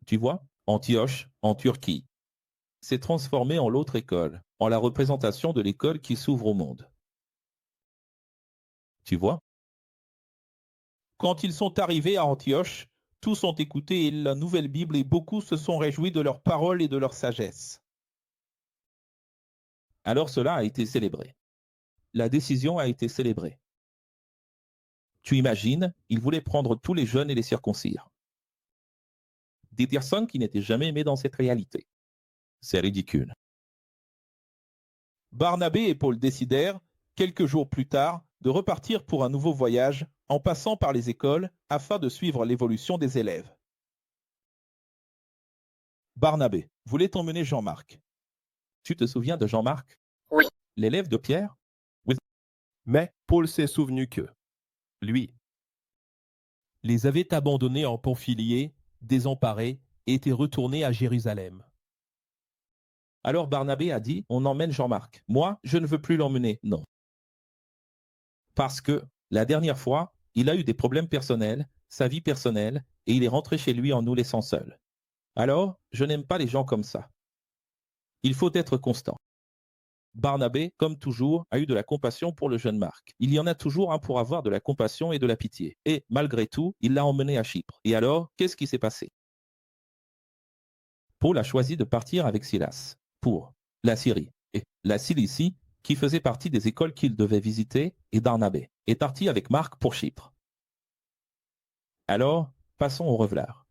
Tu vois, Antioche, en Turquie, s'est transformée en l'autre école, en la représentation de l'école qui s'ouvre au monde. Tu vois? Quand ils sont arrivés à Antioche, tous ont écouté la Nouvelle Bible et beaucoup se sont réjouis de leurs paroles et de leur sagesse. Alors cela a été célébré. La décision a été célébrée. Tu imagines, ils voulaient prendre tous les jeunes et les circoncire. Des personnes qui n'étaient jamais aimées dans cette réalité. C'est ridicule. Barnabé et Paul décidèrent, quelques jours plus tard, de repartir pour un nouveau voyage en passant par les écoles afin de suivre l'évolution des élèves. Barnabé voulait emmener Jean-Marc. Tu te souviens de Jean-Marc? Oui. L'élève de Pierre? Oui. Mais Paul s'est souvenu que, lui, les avait abandonnés en Pamphylie, désemparés, et était retourné à Jérusalem. Alors Barnabé a dit, on emmène Jean-Marc. Moi, je ne veux plus l'emmener. Non. Parce que, la dernière fois, il a eu des problèmes personnels, sa vie personnelle, et il est rentré chez lui en nous laissant seuls. Alors, je n'aime pas les gens comme ça. Il faut être constant. Barnabé, comme toujours, a eu de la compassion pour le jeune Marc. Il y en a toujours un pour avoir de la compassion et de la pitié. Et, malgré tout, il l'a emmené à Chypre. Et alors, qu'est-ce qui s'est passé? Paul a choisi de partir avec Silas pour la Syrie et la Cilicie, qui faisait partie des écoles qu'il devait visiter, et Barnabé est parti avec Marc pour Chypre. Alors, passons au revelard.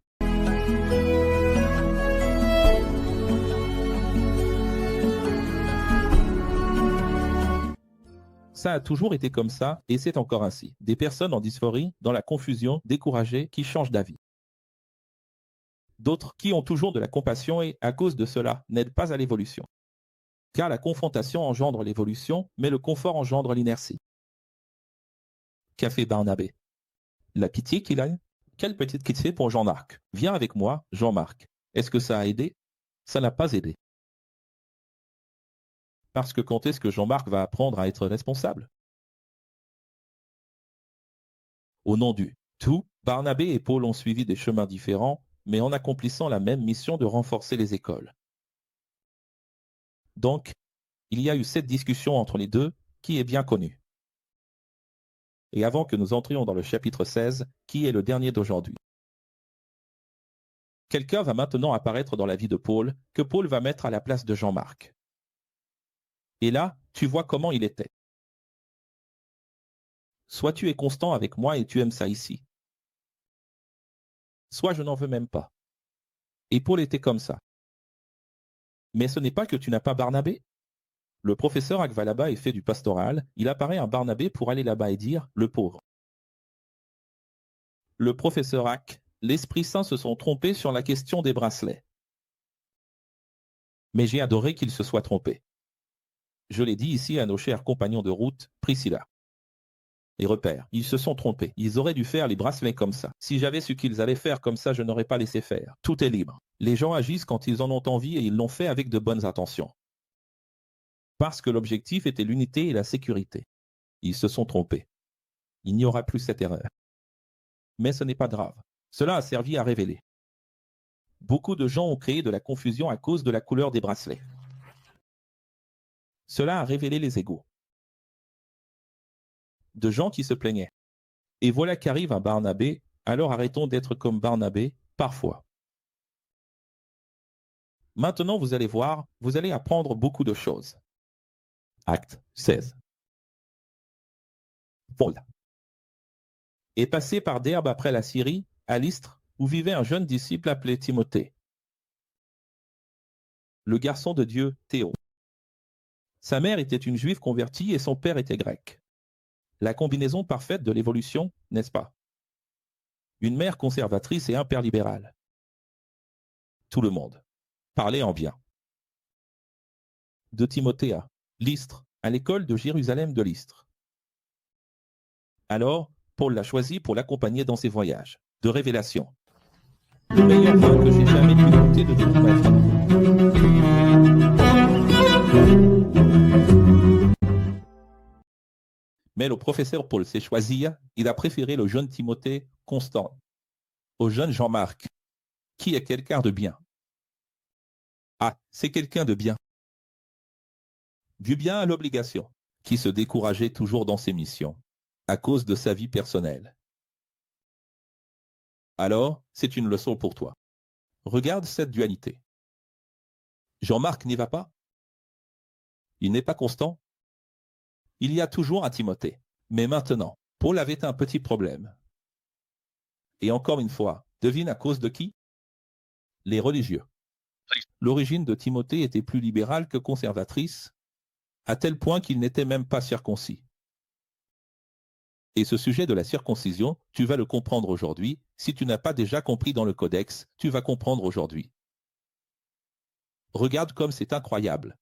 Ça a toujours été comme ça, et c'est encore ainsi. Des personnes en dysphorie, dans la confusion, découragées, qui changent d'avis. D'autres qui ont toujours de la compassion et, à cause de cela, n'aident pas à l'évolution. Car la confrontation engendre l'évolution, mais le confort engendre l'inertie. Qu'a fait Barnabé? La pitié qu'il a? Quelle petite pitié pour Jean-Marc. Viens avec moi, Jean-Marc. Est-ce que ça a aidé? Ça n'a pas aidé. Parce que quand est-ce que Jean-Marc va apprendre à être responsable? Au nom du tout, Barnabé et Paul ont suivi des chemins différents, mais en accomplissant la même mission de renforcer les écoles. Donc, il y a eu cette discussion entre les deux qui est bien connue. Et avant que nous entrions dans le chapitre 16, qui est le dernier d'aujourd'hui. Quelqu'un va maintenant apparaître dans la vie de Paul, que Paul va mettre à la place de Jean-Marc. Et là, tu vois comment il était. Soit tu es constant avec moi et tu aimes ça ici. Soit je n'en veux même pas. Et Paul était comme ça. Mais ce n'est pas que tu n'as pas Barnabé. Le professeur Ak va là-bas et fait du pastoral, il apparaît un Barnabé pour aller là-bas et dire « le pauvre ». Le professeur Ak, l'Esprit Saint se sont trompés sur la question des bracelets. Mais j'ai adoré qu'ils se soient trompés. Je l'ai dit ici à nos chers compagnons de route, Priscilla et Repère, ils se sont trompés. Ils auraient dû faire les bracelets comme ça. Si j'avais su qu'ils allaient faire comme ça, je n'aurais pas laissé faire. Tout est libre. Les gens agissent quand ils en ont envie et ils l'ont fait avec de bonnes intentions. Parce que l'objectif était l'unité et la sécurité. Ils se sont trompés. Il n'y aura plus cette erreur. Mais ce n'est pas grave. Cela a servi à révéler. Beaucoup de gens ont créé de la confusion à cause de la couleur des bracelets. Cela a révélé les égos. De gens qui se plaignaient. Et voilà qu'arrive un Barnabé, alors arrêtons d'être comme Barnabé, parfois. Maintenant, vous allez voir, vous allez apprendre beaucoup de choses. Acte 16. Paul est passé par Derbe après la Syrie, à Lystre, où vivait un jeune disciple appelé Timothée. Le garçon de Dieu, Théo. Sa mère était une juive convertie et son père était grec. La combinaison parfaite de l'évolution, n'est-ce pas? Une mère conservatrice et un père libéral. Tout le monde parlait en bien. De Timothée à Lystre, à l'école de Jérusalem de Lystre. Alors, Paul l'a choisi pour l'accompagner dans ses voyages de révélation. Le meilleur vin que j'ai jamais pu goûter de toute ma vie. Mais le professeur Paul s'est choisi, il a préféré le jeune Timothée constant au jeune Jean-Marc, qui est quelqu'un de bien. Ah, c'est quelqu'un de bien. Du bien à l'obligation, qui se décourageait toujours dans ses missions, à cause de sa vie personnelle. Alors, c'est une leçon pour toi. Regarde cette dualité. Jean-Marc n'y va pas. Il n'est pas constant. Il y a toujours un Timothée. Mais maintenant, Paul avait un petit problème. Et encore une fois, devine à cause de qui? Les religieux. L'origine de Timothée était plus libérale que conservatrice, à tel point qu'il n'était même pas circoncis. Et ce sujet de la circoncision, tu vas le comprendre aujourd'hui. Si tu n'as pas déjà compris dans le codex, tu vas comprendre aujourd'hui. Regarde comme c'est incroyable.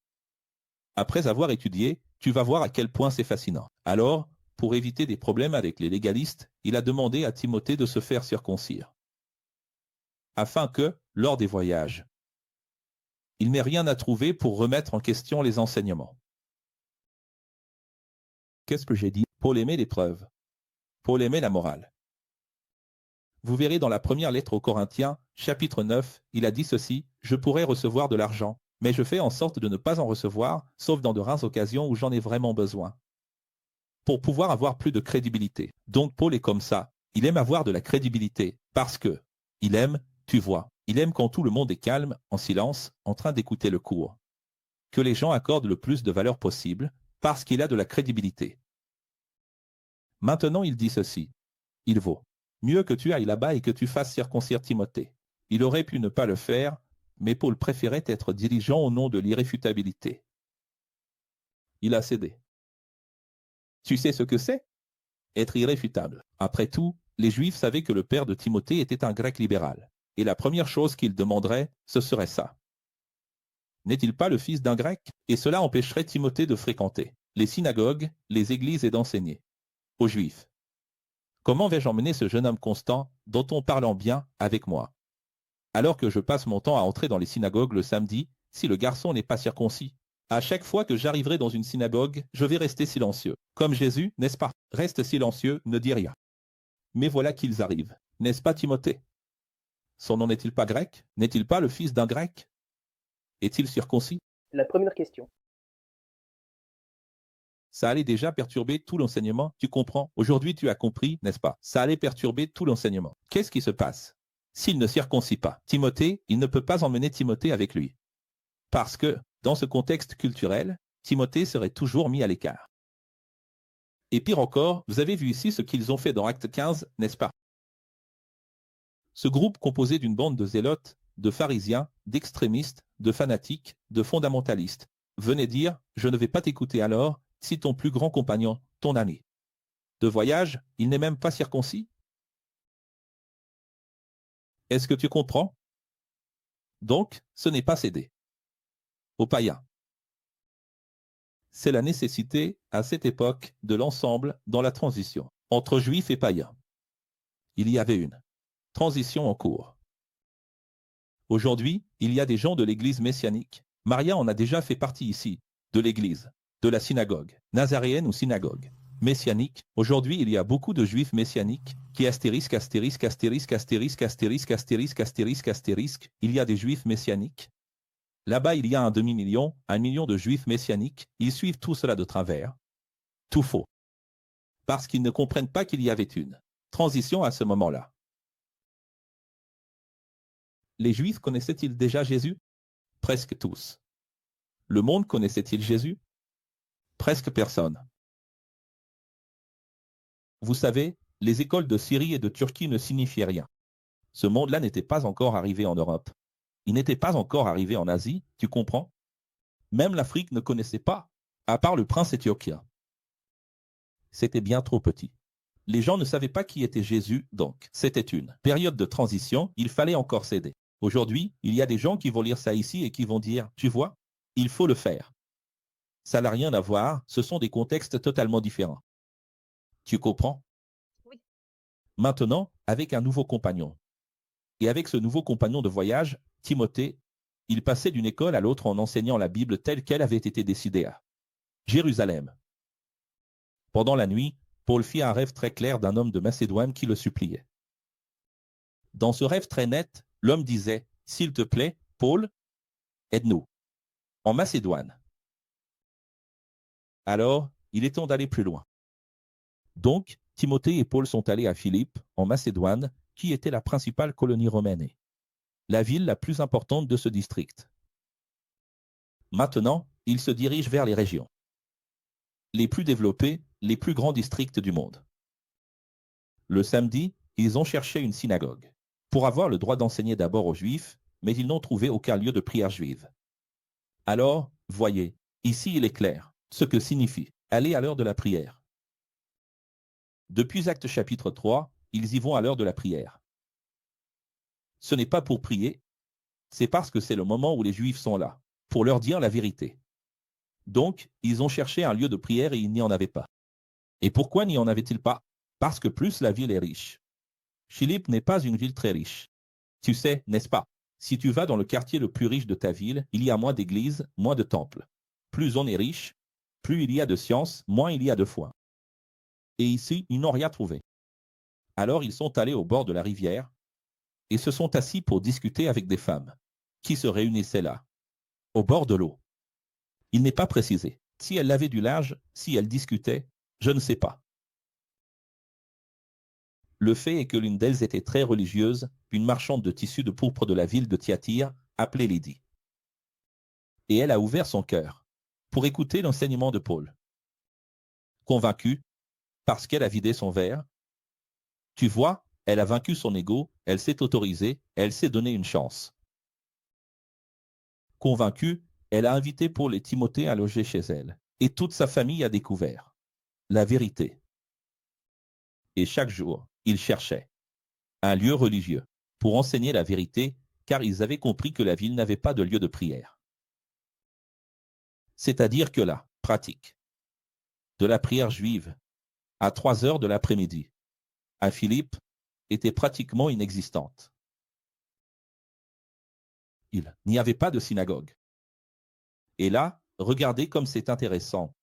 Après avoir étudié, tu vas voir à quel point c'est fascinant. Alors, pour éviter des problèmes avec les légalistes, il a demandé à Timothée de se faire circoncire. Afin que, lors des voyages, il n'ait rien à trouver pour remettre en question les enseignements. Qu'est-ce que j'ai dit? Paul aimait l'épreuve. Paul aimait la morale. Vous verrez dans la première lettre aux Corinthiens, chapitre 9, il a dit ceci, « Je pourrais recevoir de l'argent, mais je fais en sorte de ne pas en recevoir, sauf dans de rares occasions où j'en ai vraiment besoin. » Pour pouvoir avoir plus de crédibilité. Donc Paul est comme ça. Il aime avoir de la crédibilité, parce que il aime, tu vois, il aime quand tout le monde est calme, en silence, en train d'écouter le cours. Que les gens accordent le plus de valeur possible, parce qu'il a de la crédibilité. Maintenant il dit ceci, il vaut mieux que tu ailles là-bas et que tu fasses circoncire Timothée. Il aurait pu ne pas le faire, mais Paul préférait être diligent au nom de l'irréfutabilité. Il a cédé. Tu sais ce que c'est? Être irréfutable. Après tout, les Juifs savaient que le père de Timothée était un grec libéral. Et la première chose qu'ils demanderaient, ce serait ça. N'est-il pas le fils d'un grec? Et cela empêcherait Timothée de fréquenter les synagogues, les églises et d'enseigner aux Juifs. Comment vais-je emmener ce jeune homme constant, dont on parle en bien, avec moi? Alors que je passe mon temps à entrer dans les synagogues le samedi, si le garçon n'est pas circoncis. À chaque fois que j'arriverai dans une synagogue, je vais rester silencieux. Comme Jésus, n'est-ce pas? Reste silencieux, ne dis rien. Mais voilà qu'ils arrivent. N'est-ce pas Timothée? Son nom n'est-il pas grec? N'est-il pas le fils d'un grec? Est-il circoncis? La première question. Ça allait déjà perturber tout l'enseignement, tu comprends? Aujourd'hui, tu as compris, n'est-ce pas? Ça allait perturber tout l'enseignement. Qu'est-ce qui se passe? S'il ne circoncis pas Timothée, il ne peut pas emmener Timothée avec lui. Parce que, dans ce contexte culturel, Timothée serait toujours mis à l'écart. Et pire encore, vous avez vu ici ce qu'ils ont fait dans Acte 15, n'est-ce pas? Ce groupe composé d'une bande de zélotes, de pharisiens, d'extrémistes, de fanatiques, de fondamentalistes, venait dire « Je ne vais pas t'écouter alors, si ton plus grand compagnon, ton ami. De voyage, il n'est même pas circoncis. » Est-ce que tu comprends? Donc, ce n'est pas céder aux païens. C'est la nécessité, à cette époque, de l'ensemble dans la transition entre juifs et païens. Il y avait une transition en cours. Aujourd'hui, il y a des gens de l'église messianique. Maria en a déjà fait partie ici, de l'église, de la synagogue, nazaréenne ou synagogue messianique. Aujourd'hui, il y a beaucoup de juifs messianiques qui astérisque. Il y a des juifs messianiques. Là-bas, il y a un demi-million, 1 million de juifs messianiques. Ils suivent tout cela de travers. Tout faux. Parce qu'ils ne comprennent pas qu'il y avait une transition à ce moment-là. Les Juifs connaissaient-ils déjà Jésus? Presque tous. Le monde connaissait-il Jésus? Presque personne. Vous savez, les écoles de Syrie et de Turquie ne signifiaient rien. Ce monde-là n'était pas encore arrivé en Europe. Il n'était pas encore arrivé en Asie, tu comprends? Même l'Afrique ne connaissait pas, à part le prince éthiopien. C'était bien trop petit. Les gens ne savaient pas qui était Jésus, donc c'était une période de transition, il fallait encore céder. Aujourd'hui, il y a des gens qui vont lire ça ici et qui vont dire, tu vois, il faut le faire. Ça n'a rien à voir, ce sont des contextes totalement différents. Tu comprends? Oui. Maintenant, avec un nouveau compagnon. Et avec ce nouveau compagnon de voyage, Timothée, il passait d'une école à l'autre en enseignant la Bible telle qu'elle avait été décidée à Jérusalem. Pendant la nuit, Paul fit un rêve très clair d'un homme de Macédoine qui le suppliait. Dans ce rêve très net, l'homme disait, « S'il te plaît, Paul, aide-nous. » En Macédoine. Alors, il est temps d'aller plus loin. Donc, Timothée et Paul sont allés à Philippe, en Macédoine, qui était la principale colonie romaine, la ville la plus importante de ce district. Maintenant, ils se dirigent vers les régions les plus développées, les plus grands districts du monde. Le samedi, ils ont cherché une synagogue pour avoir le droit d'enseigner d'abord aux Juifs, mais ils n'ont trouvé aucun lieu de prière juive. Alors, voyez, ici il est clair ce que signifie aller à l'heure de la prière. Depuis Actes chapitre 3, ils y vont à l'heure de la prière. Ce n'est pas pour prier, c'est parce que c'est le moment où les Juifs sont là, pour leur dire la vérité. Donc, ils ont cherché un lieu de prière et il n'y en avait pas. Et pourquoi n'y en avait-il pas? Parce que plus la ville est riche. Philippe n'est pas une ville très riche. Tu sais, n'est-ce pas? Si tu vas dans le quartier le plus riche de ta ville, il y a moins d'églises, moins de temples. Plus on est riche, plus il y a de science, moins il y a de foi. Et ici, ils n'ont rien trouvé. Alors ils sont allés au bord de la rivière et se sont assis pour discuter avec des femmes qui se réunissaient là, au bord de l'eau. Il n'est pas précisé si elles lavaient du linge, si elles discutaient, je ne sais pas. Le fait est que l'une d'elles était très religieuse, une marchande de tissus de pourpre de la ville de Thyatire, appelée Lydie. Et elle a ouvert son cœur pour écouter l'enseignement de Paul. Convaincue, parce qu'elle a vidé son verre, tu vois, elle a vaincu son ego, elle s'est autorisée, elle s'est donné une chance. Convaincue, elle a invité Paul et Timothée à loger chez elle, et toute sa famille a découvert la vérité. Et chaque jour, ils cherchaient un lieu religieux pour enseigner la vérité, car ils avaient compris que la ville n'avait pas de lieu de prière. C'est-à-dire que la pratique de la prière juive à 3 heures de l'après-midi à Philippe était pratiquement inexistante. Il n'y avait pas de synagogue. Et là, regardez comme c'est intéressant.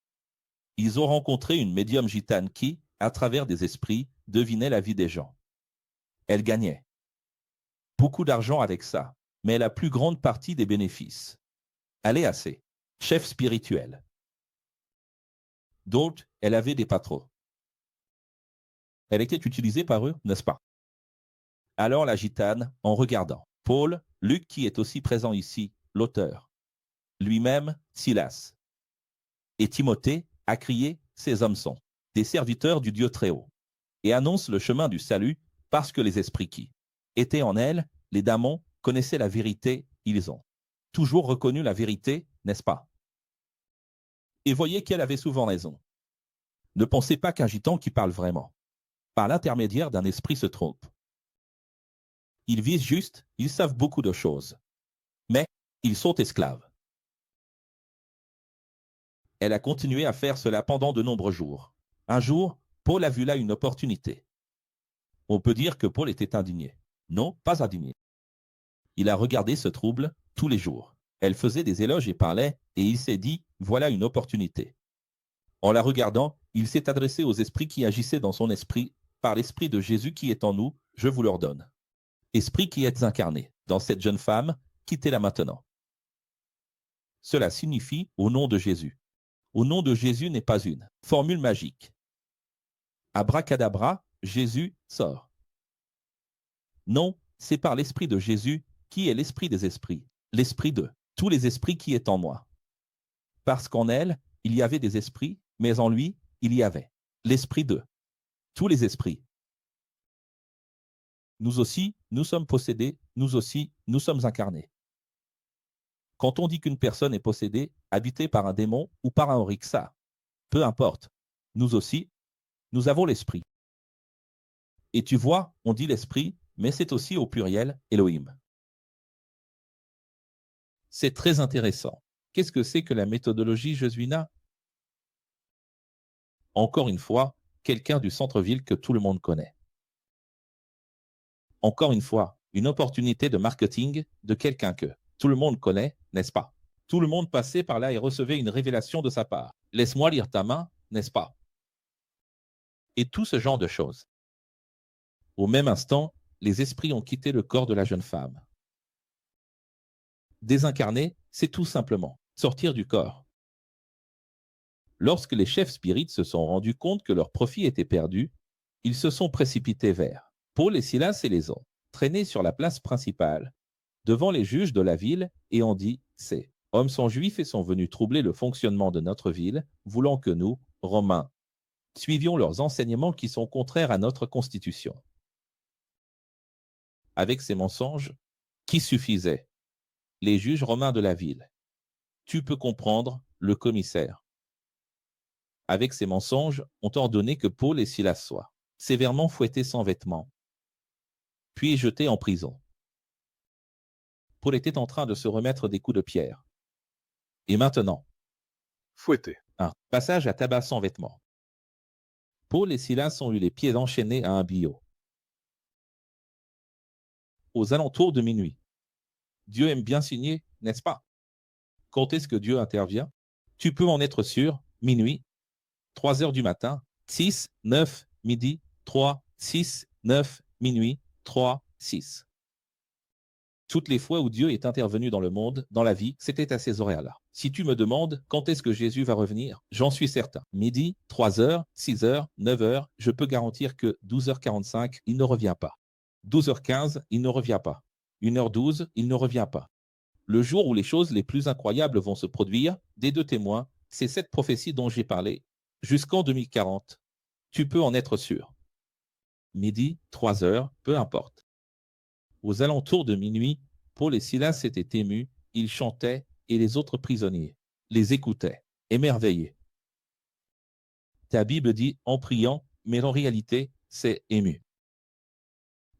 Ils ont rencontré une médium gitane qui, à travers des esprits, devinait la vie des gens. Elle gagnait beaucoup d'argent avec ça, mais la plus grande partie des bénéfices allait à ses chefs spirituels. D'autres, elle avait des patros. Elle était utilisée par eux, n'est-ce pas? Alors la gitane, en regardant Paul, Luc qui est aussi présent ici, l'auteur, lui-même, Silas, et Timothée, a crié, ces hommes sont des serviteurs du Dieu très haut, et annoncent le chemin du salut parce que les esprits qui étaient en elle, les démons, connaissaient la vérité, ils ont toujours reconnu la vérité, n'est-ce pas? Et voyez qu'elle avait souvent raison. Ne pensez pas qu'un gitan qui parle vraiment, par l'intermédiaire d'un esprit, se trompe. Ils visent juste, ils savent beaucoup de choses, mais ils sont esclaves. Elle a continué à faire cela pendant de nombreux jours. Un jour, Paul a vu là une opportunité. On peut dire que Paul était indigné. Non, pas indigné. Il a regardé ce trouble tous les jours. Elle faisait des éloges et parlait, et il s'est dit, voilà une opportunité. En la regardant, il s'est adressé aux esprits qui agissaient dans son esprit, par l'esprit de Jésus qui est en nous, je vous l'ordonne. Esprit qui êtes incarné dans cette jeune femme, quittez-la maintenant. Cela signifie au nom de Jésus. Au nom de Jésus n'est pas une formule magique. Abracadabra, Jésus sort. Non, c'est par l'esprit de Jésus qui est l'esprit des esprits, l'esprit de tous les esprits qui est en moi. Parce qu'en elle, il y avait des esprits, mais en lui, il y avait l'esprit de tous les esprits. Nous aussi, nous sommes possédés, nous aussi, nous sommes incarnés. Quand on dit qu'une personne est possédée, habitée par un démon ou par un orixa, peu importe, nous aussi, nous avons l'esprit. Et tu vois, on dit l'esprit, mais c'est aussi au pluriel Elohim. C'est très intéressant. Qu'est-ce que c'est que la méthodologie Jesuina? Encore une fois, quelqu'un du centre-ville que tout le monde connaît. Encore une fois, une opportunité de marketing de quelqu'un que tout le monde connaît, n'est-ce pas? Tout le monde passait par là et recevait une révélation de sa part. Laisse-moi lire ta main, n'est-ce pas? Et tout ce genre de choses. Au même instant, les esprits ont quitté le corps de la jeune femme. Désincarner, c'est tout simplement sortir du corps. Lorsque les chefs spirites se sont rendus compte que leur profit était perdu, ils se sont précipités vers Paul et Silas et les ont traînés sur la place principale, devant les juges de la ville, et ont dit, ces hommes sont juifs et sont venus troubler le fonctionnement de notre ville, voulant que nous, Romains, suivions leurs enseignements qui sont contraires à notre constitution. Avec ces mensonges, qui suffisaient? Les juges romains de la ville. Tu peux comprendre, le commissaire. Avec ces mensonges, ont ordonné que Paul et Silas soient sévèrement fouettés sans vêtements, puis jetés en prison. Paul était en train de se remettre des coups de pierre. Et maintenant, fouetté. Un passage à tabac sans vêtements. Paul et Silas ont eu les pieds enchaînés à un billot. Aux alentours de minuit. Dieu aime bien signer, n'est-ce pas? Quand est-ce que Dieu intervient? Tu peux en être sûr, minuit, 3 heures du matin, 6, 9, midi, 3, 6, 9, minuit, 3, 6. Toutes les fois où Dieu est intervenu dans le monde, dans la vie, c'était à ces horaires-là. Si tu me demandes quand est-ce que Jésus va revenir, j'en suis certain. Midi, 3 heures, 6 heures, 9 heures, je peux garantir que 12h45, il ne revient pas. 12h15, il ne revient pas. 1h12, il ne revient pas. Le jour où les choses les plus incroyables vont se produire, des 2 témoins, c'est cette prophétie dont j'ai parlé, jusqu'en 2040. Tu peux en être sûr. Midi, 3 heures, peu importe. Aux alentours de minuit, Paul et Silas étaient émus, ils chantaient et les autres prisonniers les écoutaient, émerveillés. Ta Bible dit en priant, mais en réalité, c'est ému.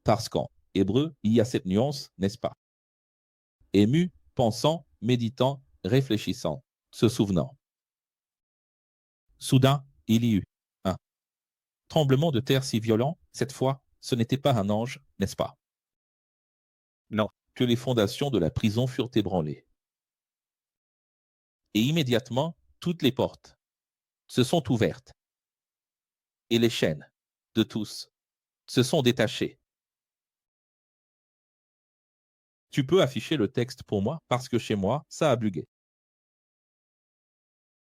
Parce qu'en hébreu, il y a cette nuance, n'est-ce pas? Ému, pensant, méditant, réfléchissant, se souvenant. Soudain, il y eut un tremblement de terre si violent, cette fois, ce n'était pas un ange, n'est-ce pas? Non, que les fondations de la prison furent ébranlées. Et immédiatement, toutes les portes se sont ouvertes. Et les chaînes de tous se sont détachées. Tu peux afficher le texte pour moi, parce que chez moi, ça a bugué.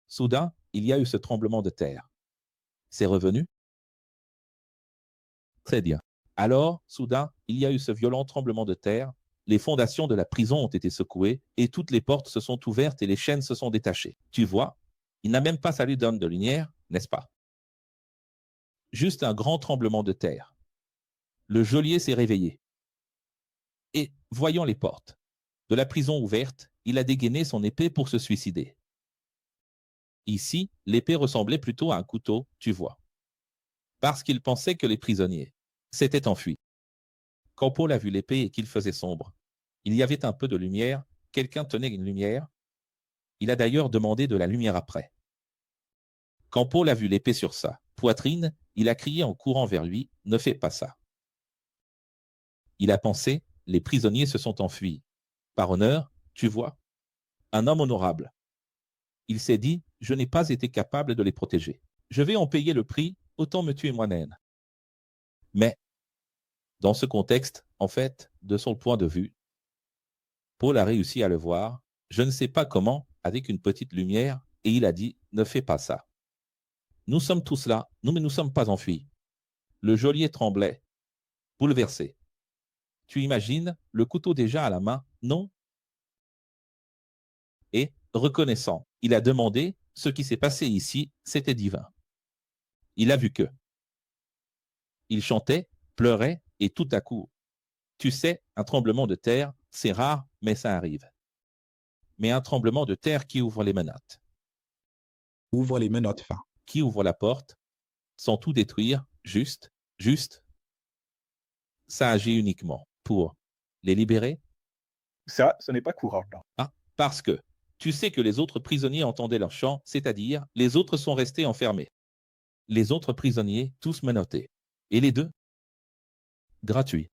Soudain, il y a eu ce tremblement de terre. C'est revenu? Très bien. Alors, soudain, il y a eu ce violent tremblement de terre, les fondations de la prison ont été secouées, et toutes les portes se sont ouvertes et les chaînes se sont détachées. Tu vois, il n'a même pas fallu d'onde de lumière, n'est-ce pas? Juste un grand tremblement de terre. Le geôlier s'est réveillé. Et, voyant les portes de la prison ouvertes, il a dégainé son épée pour se suicider. Ici, l'épée ressemblait plutôt à un couteau, tu vois. Parce qu'il pensait que les prisonniers s'étaient enfuis. Quand Paul a vu l'épée et qu'il faisait sombre, il y avait un peu de lumière, quelqu'un tenait une lumière. Il a d'ailleurs demandé de la lumière après. Quand Paul a vu l'épée sur sa poitrine, il a crié en courant vers lui, « Ne fais pas ça !» Il a pensé, les prisonniers se sont enfuis. Par honneur, tu vois, un homme honorable. Il s'est dit, je n'ai pas été capable de les protéger. Je vais en payer le prix, autant me tuer moi-même. Mais, dans ce contexte, en fait, de son point de vue, Paul a réussi à le voir, je ne sais pas comment, avec une petite lumière, et il a dit, ne fais pas ça. Nous sommes tous là, nous ne nous sommes pas enfuis. Le geôlier tremblait, bouleversé. Tu imagines, le couteau déjà à la main, non? Et, reconnaissant, il a demandé, ce qui s'est passé ici, c'était divin. Il a vu que. Il chantait, pleurait, et tout à coup, tu sais, un tremblement de terre, c'est rare, mais ça arrive. Mais un tremblement de terre qui ouvre les menottes. Ouvre les menottes, fin. Qui ouvre la porte, sans tout détruire, juste, ça agit uniquement pour les libérer. Ça, ce n'est pas courant, non. Ah, parce que tu sais que les autres prisonniers entendaient leur chant, c'est-à-dire les autres sont restés enfermés. Les autres prisonniers, tous menottés. Et les deux? Gratuits.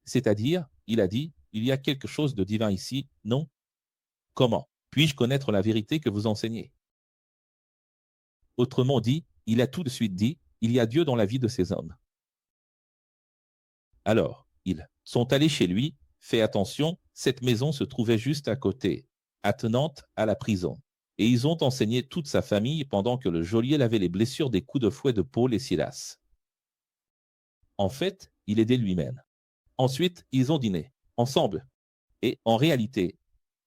C'est-à-dire, il a dit, il y a quelque chose de divin ici, non? Comment puis-je connaître la vérité que vous enseignez? Autrement dit, il a tout de suite dit, il y a Dieu dans la vie de ces hommes. Alors, ils sont allés chez lui, fais attention, cette maison se trouvait juste à côté, attenante à la prison. Et ils ont enseigné toute sa famille pendant que le geôlier lavait les blessures des coups de fouet de Paul et Silas. En fait, il aidait lui-même. Ensuite, ils ont dîné, ensemble. Et en réalité,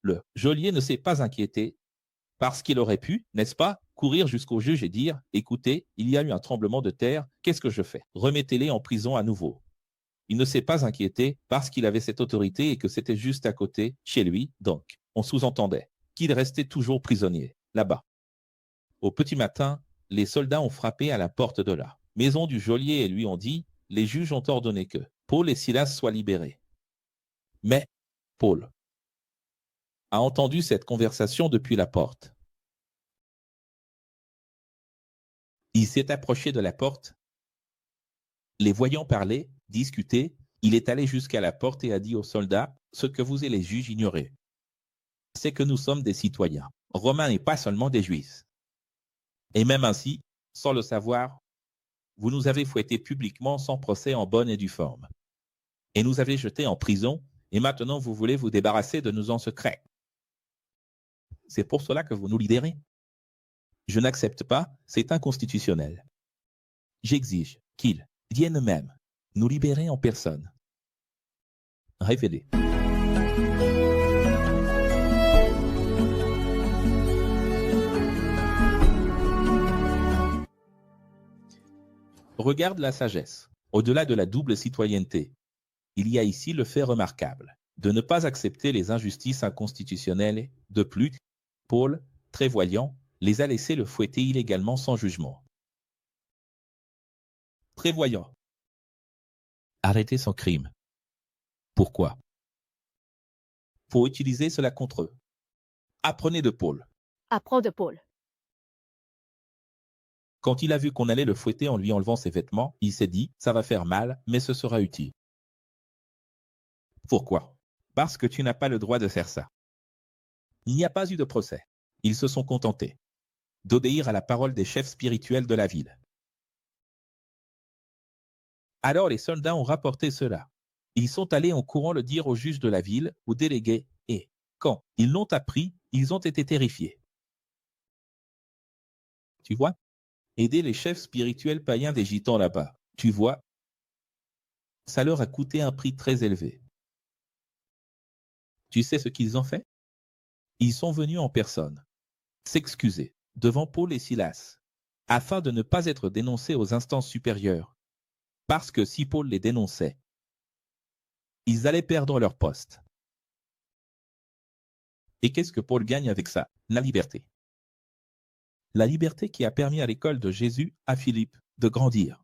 le geôlier ne s'est pas inquiété parce qu'il aurait pu, n'est-ce pas, courir jusqu'au juge et dire « Écoutez, il y a eu un tremblement de terre, qu'est-ce que je fais? Remettez-les en prison à nouveau. » Il ne s'est pas inquiété parce qu'il avait cette autorité et que c'était juste à côté, chez lui, donc. On sous-entendait qu'il restait toujours prisonnier, là-bas. Au petit matin, les soldats ont frappé à la porte de la maison du geôlier et lui ont dit « Les juges ont ordonné que Paul et Silas soient libérés. » Mais Paul a entendu cette conversation depuis la porte. Il s'est approché de la porte. Les voyant parler, discuter, il est allé jusqu'à la porte et a dit aux soldats ce que vous et les juges ignorez. C'est que nous sommes des citoyens, romains et pas seulement des juifs. Et même ainsi, sans le savoir, vous nous avez fouettés publiquement sans procès en bonne et due forme. Et nous avez jetés en prison, et maintenant vous voulez vous débarrasser de nous en secret. C'est pour cela que vous nous libérez. Je n'accepte pas, c'est inconstitutionnel. J'exige qu'ils viennent eux-mêmes nous libérer en personne. Révélez. Regarde la sagesse. Au-delà de la double citoyenneté, il y a ici le fait remarquable de ne pas accepter les injustices inconstitutionnelles. De plus, Paul, très voyant, les a laissés le fouetter illégalement sans jugement. Très voyant. Arrêtez son crime. Pourquoi? Pour utiliser cela contre eux. Apprenez de Paul. Apprends de Paul. Quand il a vu qu'on allait le fouetter en lui enlevant ses vêtements, il s'est dit, ça va faire mal, mais ce sera utile. Pourquoi? Parce que tu n'as pas le droit de faire ça. Il n'y a pas eu de procès. Ils se sont contentés d'obéir à la parole des chefs spirituels de la ville. Alors les soldats ont rapporté cela. Ils sont allés en courant le dire aux juges de la ville, aux délégués, et, quand ils l'ont appris, ils ont été terrifiés. Tu vois? Aider les chefs spirituels païens des gitans là-bas. Tu vois? Ça leur a coûté un prix très élevé. Tu sais ce qu'ils ont fait? Ils sont venus en personne, s'excuser, devant Paul et Silas, afin de ne pas être dénoncés aux instances supérieures. Parce que si Paul les dénonçait, ils allaient perdre leur poste. Et qu'est-ce que Paul gagne avec ça? La liberté. La liberté qui a permis à l'école de Jésus, à Philippe, de grandir.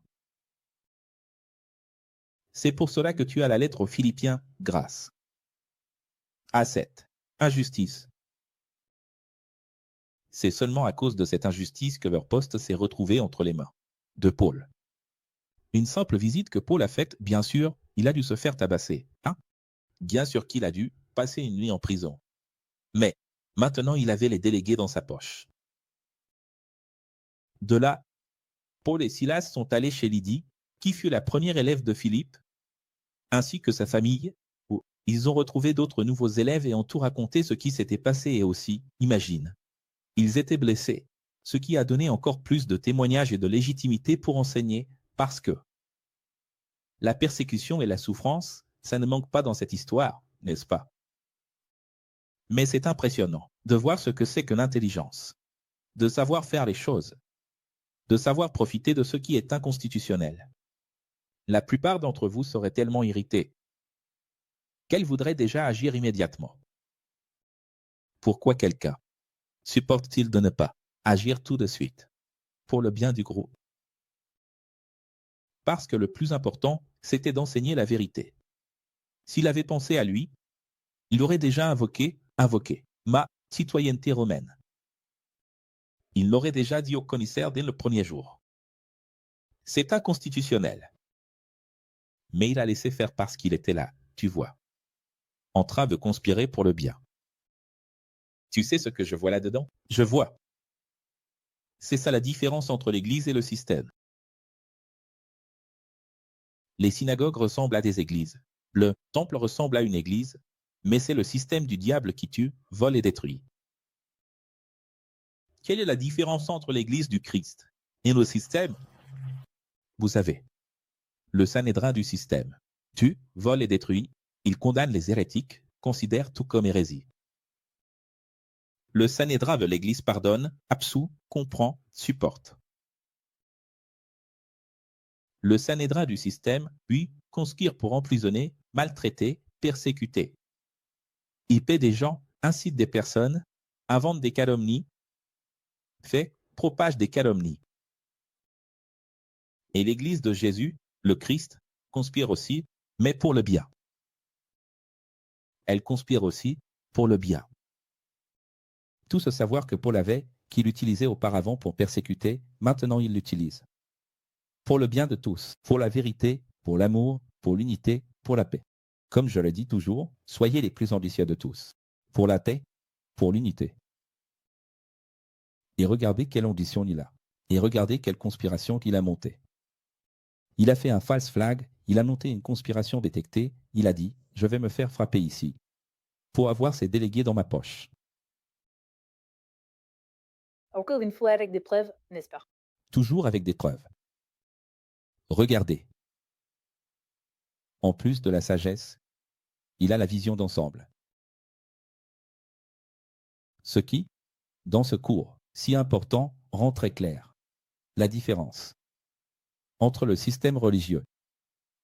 C'est pour cela que tu as la lettre aux Philippiens, grâce. A7. Injustice. C'est seulement à cause de cette injustice que leur poste s'est retrouvé entre les mains de Paul. Une simple visite que Paul a faite, bien sûr, il a dû se faire tabasser. Hein? Bien sûr qu'il a dû passer une nuit en prison. Mais maintenant, il avait les délégués dans sa poche. De là, Paul et Silas sont allés chez Lydie, qui fut la première élève de Philippe, ainsi que sa famille, où ils ont retrouvé d'autres nouveaux élèves et ont tout raconté ce qui s'était passé et aussi, imagine, ils étaient blessés, ce qui a donné encore plus de témoignages et de légitimité pour enseigner, parce que la persécution et la souffrance, ça ne manque pas dans cette histoire, n'est-ce pas? Mais c'est impressionnant de voir ce que c'est que l'intelligence, de savoir faire les choses, de savoir profiter de ce qui est inconstitutionnel. La plupart d'entre vous seraient tellement irrités qu'elles voudraient déjà agir immédiatement. Pourquoi quelqu'un supporte-t-il de ne pas agir tout de suite pour le bien du groupe? Parce que le plus important, c'était d'enseigner la vérité. S'il avait pensé à lui, il aurait déjà invoqué ma citoyenneté romaine. Il l'aurait déjà dit au commissaire dès le premier jour. C'est inconstitutionnel. Mais il a laissé faire parce qu'il était là, tu vois, en train de conspirer pour le bien. Tu sais ce que je vois là-dedans? Je vois. C'est ça la différence entre l'Église et le système. Les synagogues ressemblent à des églises. Le temple ressemble à une église, mais c'est le système du diable qui tue, vole et détruit. Quelle est la différence entre l'Église du Christ et le système? Vous savez, le Sanhédrin du système tue, vole et détruit, il condamne les hérétiques, considère tout comme hérésie. Le Sanhédrin de l'Église pardonne, absout, comprend, supporte. Le Sanhédrin du système, lui, conspire pour emprisonner, maltraiter, persécuter. Il paie des gens, incite des personnes, invente des calomnies, propage des calomnies. Et l'Église de Jésus, le Christ, conspire aussi, mais pour le bien. Elle conspire aussi pour le bien. Tout ce savoir que Paul avait, qu'il utilisait auparavant pour persécuter, maintenant il l'utilise. Pour le bien de tous, pour la vérité, pour l'amour, pour l'unité, pour la paix. Comme je le dis toujours, soyez les plus ambitieux de tous. Pour la paix, pour l'unité. Et regardez quelle ambition il a. Et regardez quelle conspiration qu'il a montée. Il a fait un false flag, il a monté une conspiration détectée, il a dit « Je vais me faire frapper ici » pour avoir ses délégués dans ma poche. Encore une fois avec des preuves, n'est-ce pas? Toujours avec des preuves. Regardez. En plus de la sagesse, il a la vision d'ensemble. Ce qui, dans ce cours si important, rend très clair la différence entre le système religieux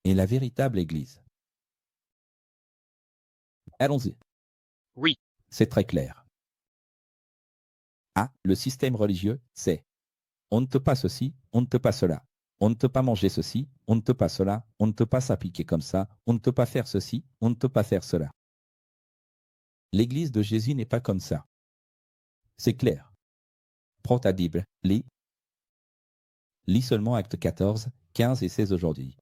et la véritable Église. Allons-y. Oui. C'est très clair. Ah, le système religieux, c'est on ne peut pas ceci, on ne peut pas cela. On ne peut pas manger ceci, on ne peut pas cela, on ne peut pas s'appliquer comme ça, on ne peut pas faire ceci, on ne peut pas faire cela. L'Église de Jésus n'est pas comme ça. C'est clair. Prends ta Bible, lis. Lis seulement Actes 14, 15 et 16 aujourd'hui.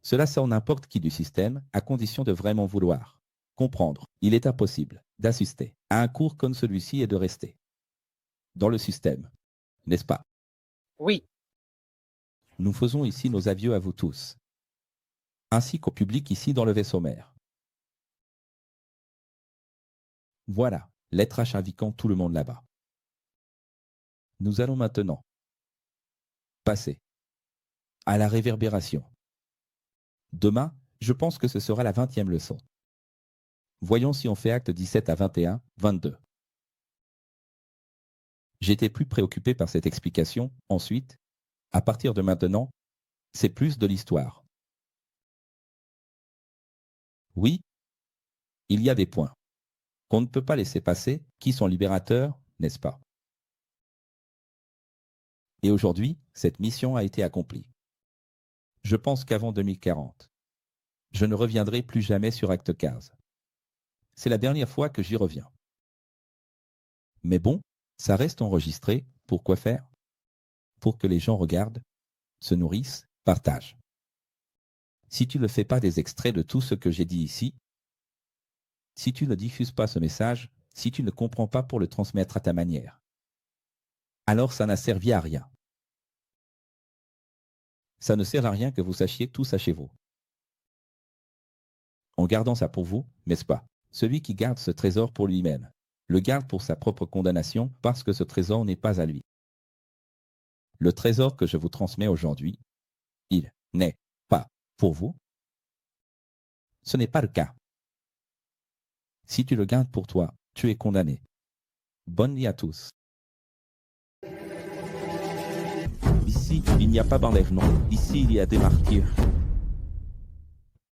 Cela sort n'importe qui du système, à condition de vraiment vouloir comprendre. Il est impossible d'assister à un cours comme celui-ci et de rester dans le système, n'est-ce pas? Oui. Nous faisons ici nos adieux à vous tous, ainsi qu'au public ici dans le vaisseau mère. Voilà, lettre H invitant tout le monde là-bas. Nous allons maintenant passer à la réverbération. Demain, je pense que ce sera la 20e leçon. Voyons si on fait acte 17 à 21, 22. J'étais plus préoccupé par cette explication. Ensuite, à partir de maintenant, c'est plus de l'histoire. Oui, il y a des points qu'on ne peut pas laisser passer, qui sont libérateurs, n'est-ce pas? Et aujourd'hui, cette mission a été accomplie. Je pense qu'avant 2040, je ne reviendrai plus jamais sur Acte 15. C'est la dernière fois que j'y reviens. Mais bon, ça reste enregistré. Pourquoi faire? Pour que les gens regardent, se nourrissent, partagent. Si tu ne fais pas des extraits de tout ce que j'ai dit ici, si tu ne diffuses pas ce message, si tu ne comprends pas pour le transmettre à ta manière, alors ça n'a servi à rien. Ça ne sert à rien que vous sachiez tout ça chez vous. En gardant ça pour vous, n'est-ce pas? Celui qui garde ce trésor pour lui-même, le garde pour sa propre condamnation parce que ce trésor n'est pas à lui. Le trésor que je vous transmets aujourd'hui, il n'est pas pour vous. Ce n'est pas le cas. Si tu le gardes pour toi, tu es condamné. Bonne nuit à tous. Ici, il n'y a pas d'enlèvement. Ici, il y a des martyrs.